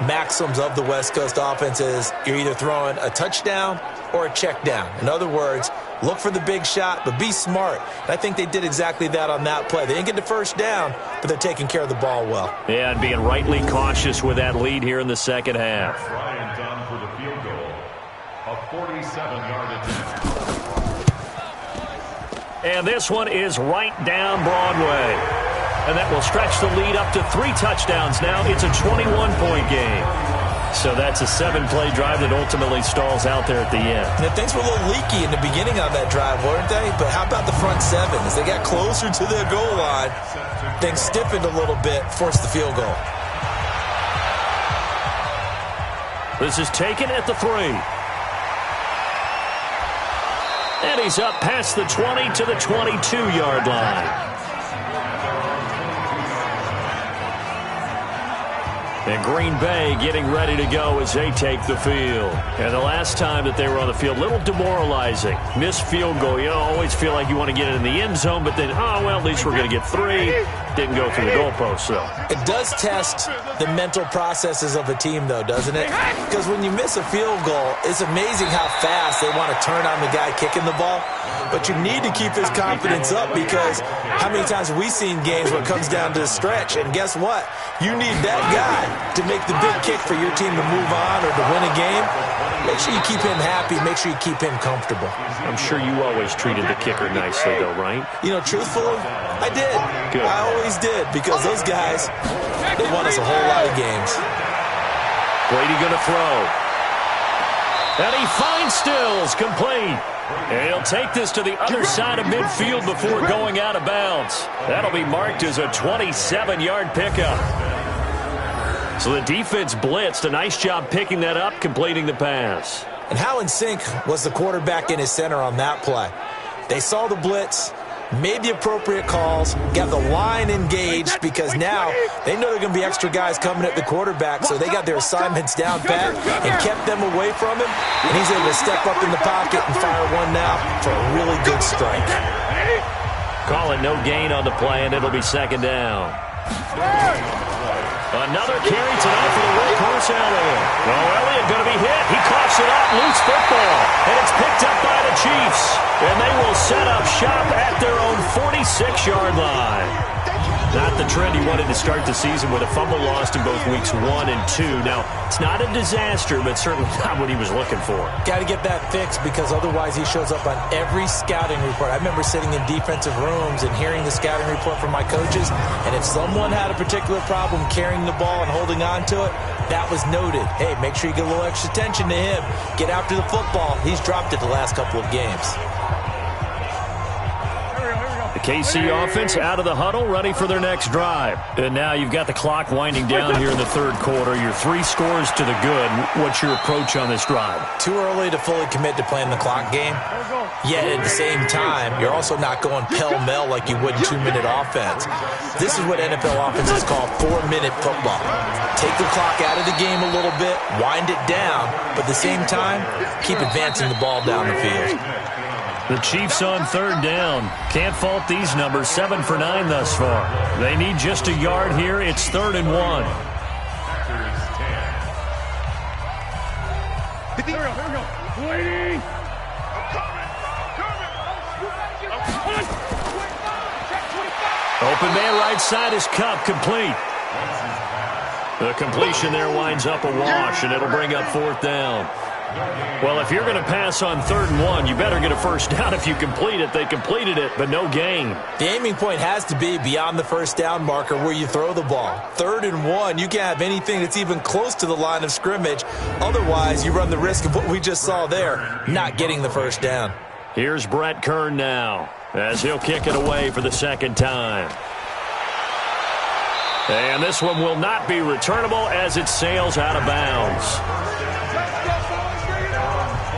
maxims of the West Coast offense is you're either throwing a touchdown or a check down. In other words, look for the big shot, but be smart. And I think they did exactly that on that play. They didn't get the first down, but they're taking care of the ball well. Yeah, and being rightly cautious with that lead here in the second half. Ryan done for the field goal. A 47-yard attempt. And this one is right down Broadway. And that will stretch the lead up to 3 touchdowns now. It's a 21-point game. So that's a 7-play drive that ultimately stalls out there at the end. And things were a little leaky in the beginning on that drive, weren't they? But how about the front 7? As they got closer to their goal line, things stiffened a little bit, forced the field goal. This is taken at the 3. And he's up past the 20 to the 22-yard line. And Green Bay getting ready to go as they take the field. And the last time that they were on the field, a little demoralizing. Missed field goal. You always feel like you want to get it in the end zone, but then, oh, well, at least we're going to get 3. Didn't go through the goalpost, though. It does test the mental processes of a team, though, doesn't it? Because when you miss a field goal, it's amazing how fast they want to turn on the guy kicking the ball. But you need to keep his confidence up, because how many times have we seen games where it comes down to the stretch? And guess what? You need that guy to make the big kick for your team to move on or to win a game. Make sure you keep him happy. Make sure you keep him comfortable. I'm sure you always treated the kicker nicely, though, right? You know, truthfully, I did. Good. I always did, because those guys, they won us a whole lot of games. Brady going to throw. And he finds Stills, complete. And he'll take this to the other side of midfield before going out of bounds. That'll be marked as a 27-yard pickup. So the defense blitzed. A nice job picking that up, completing the pass. And how in sync was the quarterback in his center on that play? They saw the blitz, made the appropriate calls, got the line engaged, because now they know there are going to be extra guys coming at the quarterback, so they got their assignments down pat and kept them away from him, and he's able to step up in the pocket and fire one now for a really good strike. Call it no gain on the play, and it'll be second down. Another carry tonight for the workhorse Elliott. Oh, Elliott going to be hit. He coughs it up. Loose football. And it's picked up by the Chiefs. And they will set up shop at their own 46-yard line. Not the trend he wanted to start the season with a fumble lost in both weeks 1 and 2. Now, it's not a disaster, but certainly not what he was looking for. Got to get that fixed because otherwise he shows up on every scouting report. I remember sitting in defensive rooms and hearing the scouting report from my coaches, and if someone had a particular problem carrying the ball and holding on to it, that was noted. Hey, make sure you get a little extra attention to him. Get after the football. He's dropped it the last couple of games. KC offense out of the huddle, ready for their next drive. And now you've got the clock winding down here in the third quarter. Your 3 scores to the good. What's your approach on this drive? Too early to fully commit to playing the clock game. Yet at the same time, you're also not going pell-mell like you would in 2-minute offense. This is what NFL offenses call 4-minute football. Take the clock out of the game a little bit, wind it down, but at the same time, keep advancing the ball down the field. The Chiefs on third down. Can't fault these numbers. 7 for 9 thus far. They need just a yard here. It's 3rd and 1. Here we go. Waiting. Open man right side is Cup, complete. The completion there winds up a wash, and it'll bring up 4th down. Well, if you're going to pass on 3rd and 1, you better get a first down if you complete it. They completed it, but no gain. The aiming point has to be beyond the first down marker where you throw the ball. 3rd and 1, you can't have anything that's even close to the line of scrimmage. Otherwise, you run the risk of what we just saw there, not getting the first down. Here's Brett Kern now, as he'll kick it away for the 2nd time. And this one will not be returnable as it sails out of bounds.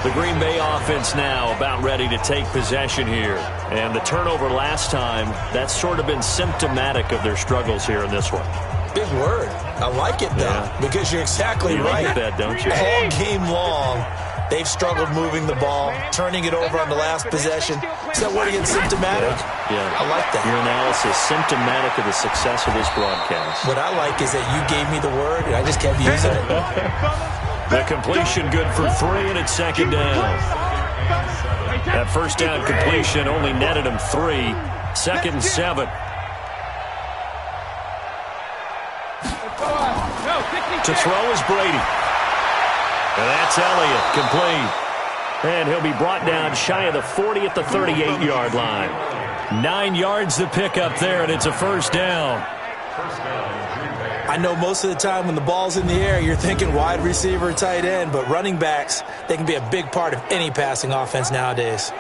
The Green Bay offense now about ready to take possession here. And the turnover last time, that's sort of been symptomatic of their struggles here in this one. Big word. I like it, though, because you're exactly right. Like that, don't you? All game long, they've struggled moving the ball, turning it over on the last possession. Is that word again, symptomatic? Yeah. I like that. Your analysis, symptomatic of the success of this broadcast. What I like is that you gave me the word, and I just kept using it. The completion good for 3, and it's 2nd down. That first down completion only netted him 3. 2nd and 7. To throw is Brady. And that's Elliott, complete. And he'll be brought down shy of the 40 at the 38-yard line. 9 yards to pick up there, and it's a first down. I know most of the time when the ball's in the air, you're thinking wide receiver, tight end, but running backs, they can be a big part of any passing offense nowadays.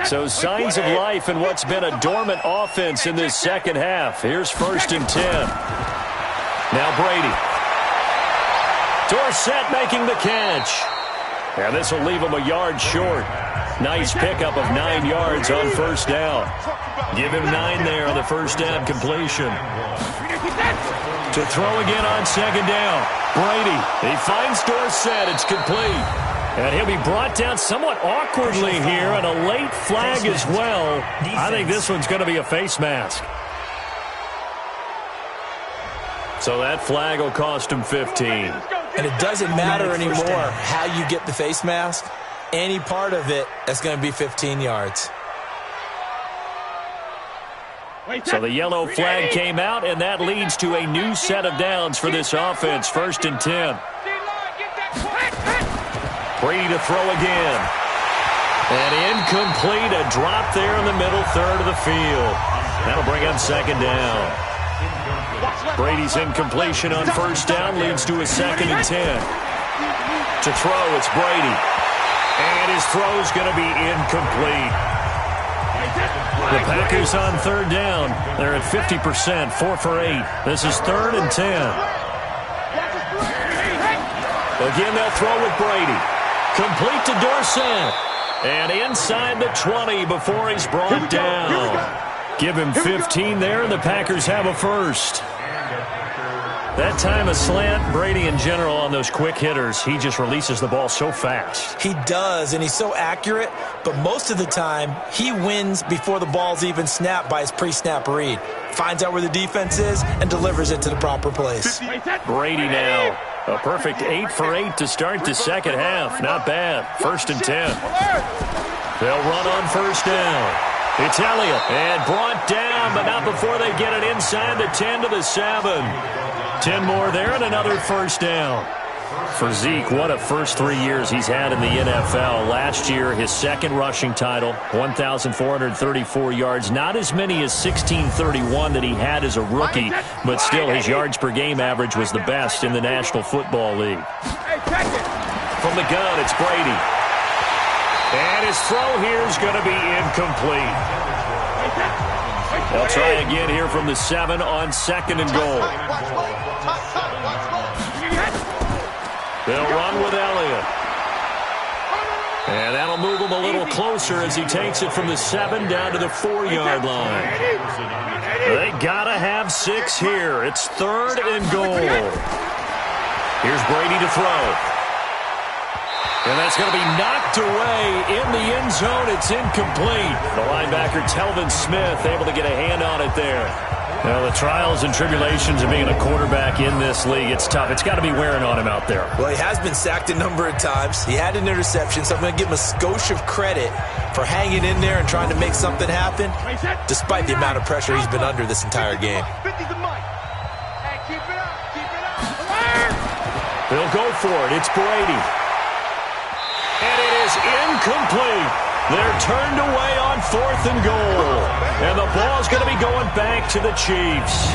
So signs of life in what's been a dormant offense in this second half. Here's 1st and 10. Now Brady. Dorsett making the catch. And this will leave him a yard short. Nice pickup of 9 yards on first down. Give him 9 there on the first down completion. To throw again on 2nd down. Brady, he finds Dorsett. It's complete. And he'll be brought down somewhat awkwardly here, and a late flag as well. I think this one's going to be a face mask. So that flag will cost him 15. And it doesn't matter anymore how you get the face mask. Any part of it, that's going to be 15 yards. So the yellow flag came out, and that leads to a new set of downs for this offense. 1st and 10. Brady to throw again. And incomplete, a drop there in the middle third of the field. That'll bring up 2nd down. Brady's incompletion on first down leads to a 2nd and 10. To throw, it's Brady. And his throw's going to be incomplete. The Packers on 3rd down. They're at 50%, 4 for 8. This is 3rd and 10. Again, they'll throw with Brady. Complete to Dorsett. And inside the 20 before he's brought down. Give him 15 there, and the Packers have a first. That time a slant, Brady in general on those quick hitters, he just releases the ball so fast. He does, and he's so accurate, but most of the time he wins before the ball's even snapped by his pre-snap read. Finds out where the defense is and delivers it to the proper place. Brady now A perfect 8 for 8 to start the second half. Not bad. 1st and 10. They'll run on 1st down. It's Elliott. And brought down, but not before they get it inside the 10 to the 7. 10 more there and another 1st down. For Zeke, what a first 3 years he's had in the NFL. Last year, his second rushing title, 1,434 yards. Not as many as 1,631 that he had as a rookie, but still his yards per game average was the best in the National Football League. From the gun, it's Brady. And his throw here is going to be incomplete. They'll try again here from the 7 on 2nd and goal. They'll run with Elliott. And that'll move him a little closer as he takes it from the 7 down to the 4-yard line. They got to have 6 here. It's 3rd and goal. Here's Brady to throw. And that's going to be knocked away in the end zone. It's incomplete. The linebacker, Telvin Smith, able to get a hand on it there. Well, the trials and tribulations of being a quarterback in this league, it's tough. It's got to be wearing on him out there. Well, he has been sacked a number of times. He had an interception, so I'm going to give him a skosh of credit for hanging in there and trying to make something happen, despite the amount of pressure he's been under this entire game. They'll go for it. It's Brady. And it is incomplete. They're turned away on 4th and goal. And the ball's going to be going back to the Chiefs.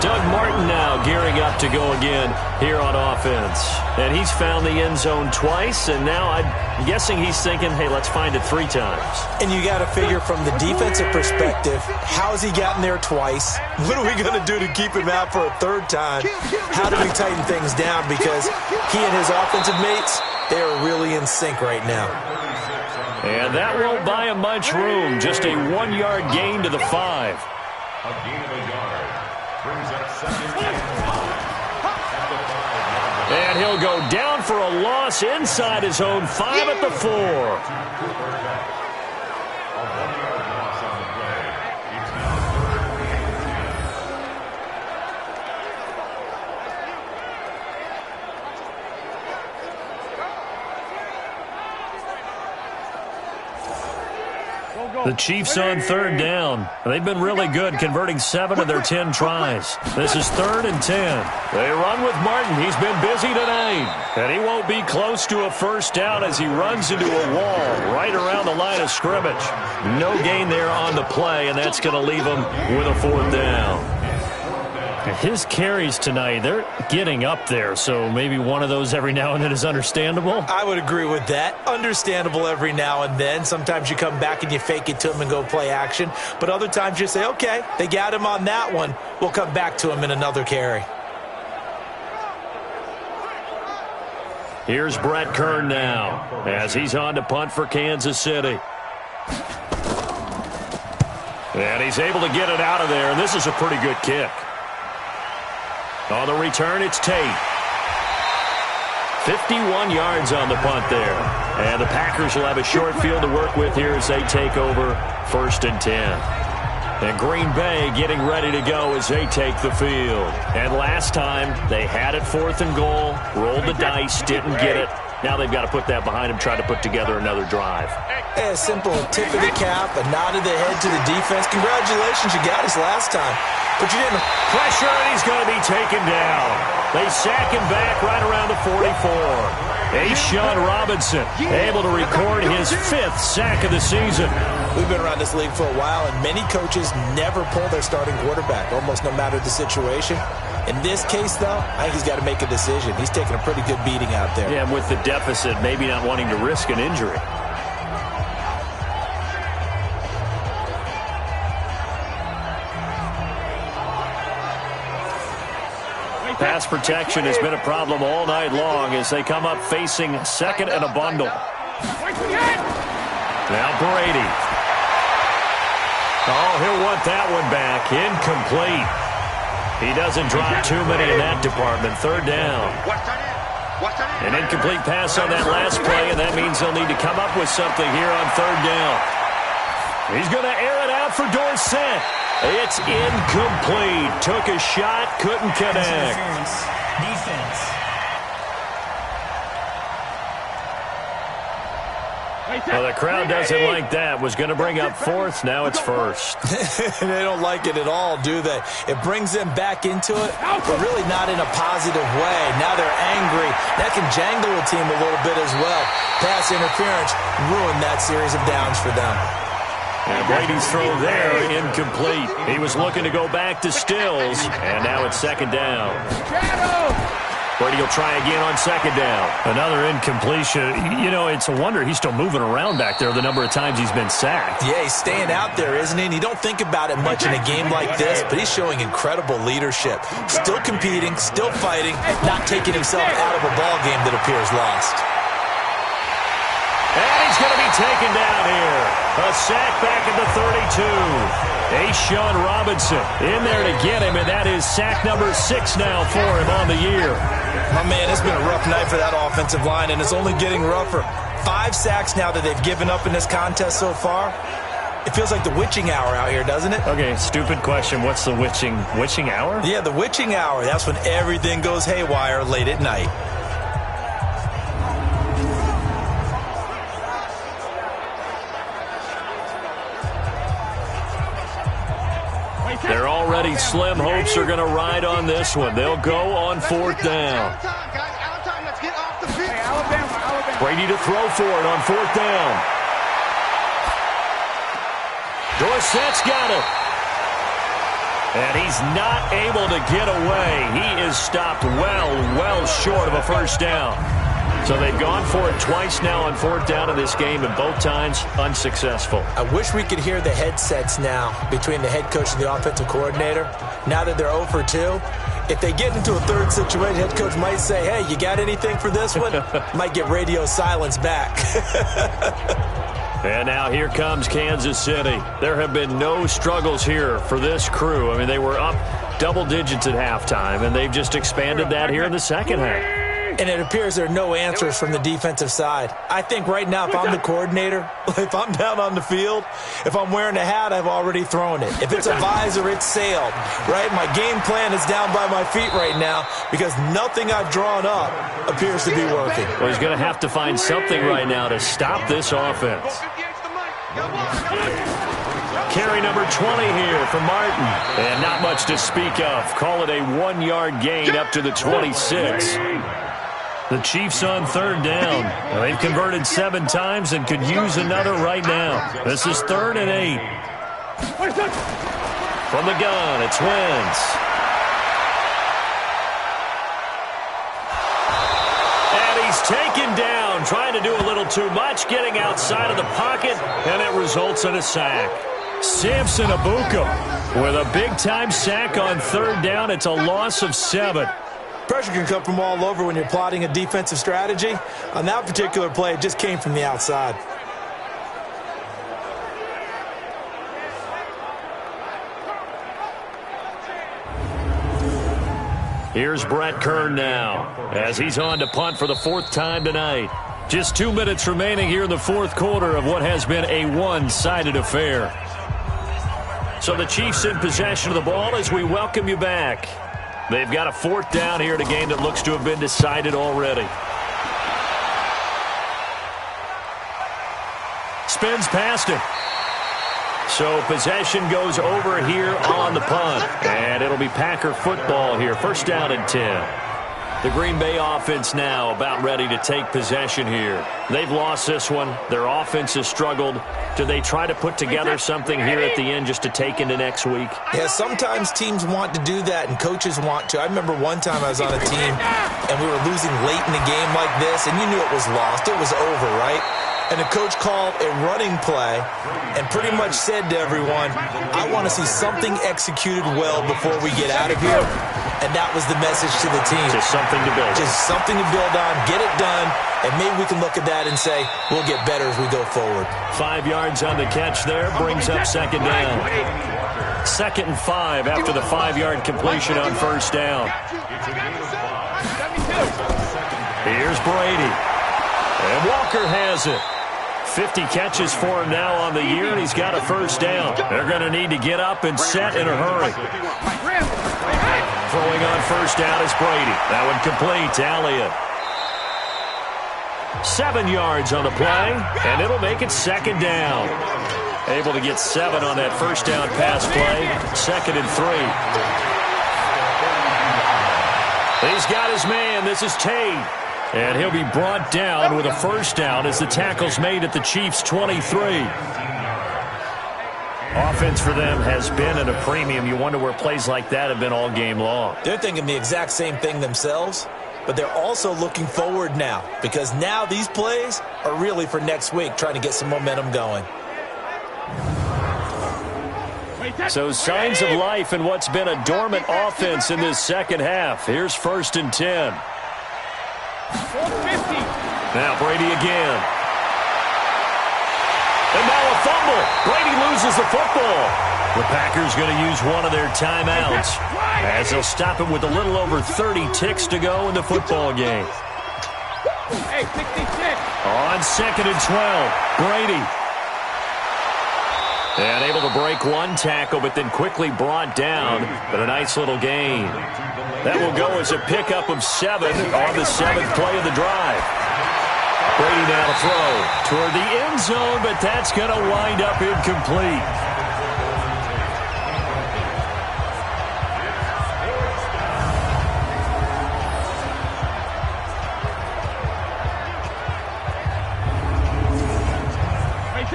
Doug Martin now gearing up to go again here on offense. And he's found the end zone twice, and now I'm guessing he's thinking, hey, let's find it 3 times. And you got to figure from the defensive perspective, how's he gotten there twice? What are we going to do to keep him out for a 3rd time? How do we tighten things down? Because he and his offensive mates, they are really in sync right now. And that won't buy him much room. Just a 1-yard gain to the 5. A gain of a yard brings up 2nd and 10. And he'll go down for a loss inside his own 5 at the 4. A 1-yard loss on the play. It's The Chiefs on 3rd down. They've been really good, converting 7 of their 10 tries. This is 3rd and 10. They run with Martin. He's been busy tonight. And he won't be close to a 1st down as he runs into a wall right around the line of scrimmage. No gain there on the play, and that's going to leave him with a 4th down. His carries tonight, they're getting up there, so maybe one of those every now and then is understandable. I would agree with that. Understandable every now and then. Sometimes you come back and you fake it to him and go play action. But other times you say, okay, they got him on that one. We'll come back to him in another carry. Here's Brett Kern now as he's on to punt for Kansas City. And he's able to get it out of there, and this is a pretty good kick. On the return, it's Tate. 51 yards on the punt there. And the Packers will have a short field to work with here as they take over 1st and 10. And Green Bay getting ready to go as they take the field. And last time, they had it 4th and goal, rolled the dice, didn't get it. Now they've got to put that behind them, try to put together another drive. A simple tip of the cap, a nod of the head to the defense. Congratulations, you got us last time. But you didn't. Pressure, and he's going to be taken down. They sack him back right around the 44. A'Shawn Robinson able to record his 5th sack of the season. We've been around this league for a while, and many coaches never pull their starting quarterback, almost no matter the situation. In this case, though, I think he's got to make a decision. He's taking a pretty good beating out there. Yeah, with the deficit, maybe not wanting to risk an injury. Pass protection has been a problem all night long as they come up facing 2nd and a bundle. Now Brady. Oh, he'll want that one back. Incomplete. He doesn't drop too many in that department. 3rd down. An incomplete pass on that last play, and that means they'll need to come up with something here on 3rd down. He's going to air it out for Dorsett. It's incomplete. Took a shot, couldn't connect. Defense. Well, the crowd doesn't like that. Was going to bring up fourth. Now it's first. They don't like it at all, do they? It brings them back into it, but really not in a positive way. Now they're angry. That can jangle a team a little bit as well. Pass interference ruined that series of downs for them. And Brady's throw there, incomplete. He was looking to go back to Stills, and now it's second down. Brady will try again on second down. Another incompletion. You know, it's a wonder he's still moving around back there the number of times he's been sacked. Yeah, he's staying out there, isn't he? And you don't think about it much in a game like this, but he's showing incredible leadership. Still competing, still fighting, not taking himself out of a ball game that appears lost. And he's going to be taken down here. A sack back at the 32. Ashawn Robinson in there to get him, and that is sack number 6 now for him on the year. My man, it's been a rough night for that offensive line, and it's only getting rougher. 5 sacks now that they've given up in this contest so far. It feels like the witching hour out here, doesn't it? Okay, stupid question. What's the witching hour? Yeah, the witching hour. That's when everything goes haywire late at night. They're already slim hopes are going to ride on this one. They'll go on fourth down. Brady to throw for it on fourth down. Dorsett's got it. And he's not able to get away. He is stopped well short of a first down. So they've gone for it twice now on fourth down in this game, and both times unsuccessful. I wish we could hear the headsets now between the head coach and the offensive coordinator. Now that they're 0 for 2, if they get into a third situation, head coach might say, hey, you got anything for this one? Might get radio silence back. And now here comes Kansas City. There have been no struggles here for this crew. I mean, they were up double digits at halftime, and they've just expanded that here in the second half. And it appears there are no answers from the defensive side. I think right now, if I'm the coordinator, if I'm down on the field, if I'm wearing a hat, I've already thrown it. If it's a visor, it's sailed, right? My game plan is down by my feet right now because nothing I've drawn up appears to be working. Well, he's going to have to find something right now to stop this offense. Carry number 20 here for Martin. And not much to speak of. Call it a 1-yard gain up to the 26. The Chiefs on third down. Well, they've converted 7 times and could use another right now. This is 3rd and 8. From the gun, it's Wentz. And he's taken down, trying to do a little too much, getting outside of the pocket, and it results in a sack. Samson Abuka with a big-time sack on third down. It's a loss of 7. Pressure can come from all over when you're plotting a defensive strategy. On that particular play, it just came from the outside. Here's Brett Kern now as he's on to punt for the 4th time tonight. Just 2 minutes remaining here in the 4th quarter of what has been a one-sided affair. So the Chiefs in possession of the ball as we welcome you back. They've got a 4th down here in a game that looks to have been decided already. Spins past him. So possession goes over here on the punt. And it'll be Packer football here. 1st down and 10. The Green Bay offense now about ready to take possession here. They've lost this one. Their offense has struggled. Do they try to put together something here at the end just to take into next week? Yeah, sometimes teams want to do that and coaches want to. I remember one time I was on a team and we were losing late in a game like this and you knew it was lost. It was over, right? And the coach called a running play and pretty much said to everyone, I want to see something executed well before we get out of here. And that was the message to the team. Just something to build. Just something to build on, get it done, and maybe we can look at that and say, we'll get better as we go forward. 5 yards on the catch there, brings up 2nd down. 2nd and 5 after the 5-yard completion on 1st down. Here's Brady. And Walker has it. 50 catches for him now on the year, and he's got a 1st down. They're going to need to get up and set in a hurry. Throwing on 1st down is Brady. That one complete to Elliott. 7 yards on the play, and it'll make it second down. Able to get 7 on that first down pass play. 2nd and 3. He's got his man. This is Tate. And he'll be brought down with a first down as the tackle's made at the Chiefs' 23. Offense for them has been at a premium. You wonder where plays like that have been all game long. They're thinking the exact same thing themselves, but they're also looking forward now because now these plays are really for next week, trying to get some momentum going. So signs of life in what's been a dormant offense in this second half. Here's 1st and 10. Now Brady again. And now a fumble. Brady loses the football. The Packers going to use one of their timeouts as they'll stop it with a little over 30 ticks to go in the football game. On 2nd and 12, Brady. And able to break one tackle, but then quickly brought down. But a nice little gain. That will go as a pickup of 7 on the 7th play of the drive. Brady now to throw toward the end zone, but that's going to wind up incomplete.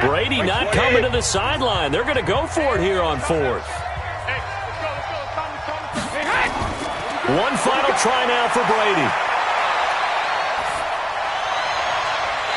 Brady not coming to the sideline. They're going to go for it here on 4th. One final try now for Brady.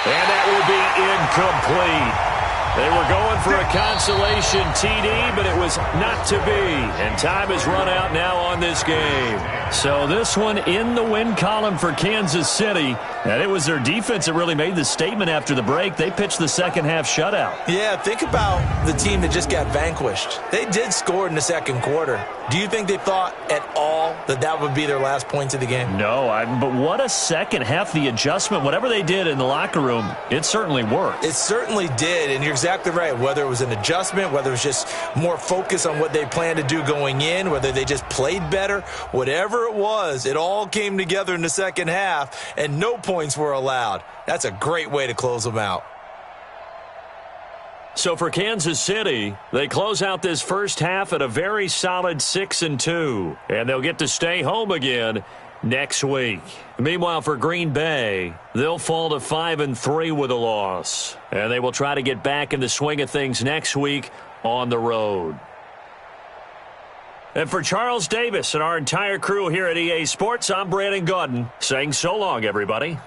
And that will be incomplete. They were going for a consolation TD, but it was not to be. And time has run out now on this game. So this one in the win column for Kansas City. And it was their defense that really made the statement after the break. They pitched the second half shutout. Yeah, think about the team that just got vanquished. They did score in the second quarter. Do you think they thought at all that that would be their last points of the game? No, but what a second half. The adjustment, whatever they did in the locker room, it certainly worked. It certainly did, and you're exactly right. Whether it was an adjustment, whether it was just more focus on what they planned to do going in, whether they just played better, whatever it was, it all came together in the second half, and no points were allowed. That's a great way to close them out. So for Kansas City, they close out this first half at a very solid 6-2, and they'll get to stay home again next week. Meanwhile, for Green Bay, they'll fall to 5-3 with a loss, and they will try to get back in the swing of things next week on the road. And for Charles Davis and our entire crew here at EA Sports, I'm Brandon Gaudin saying so long, everybody.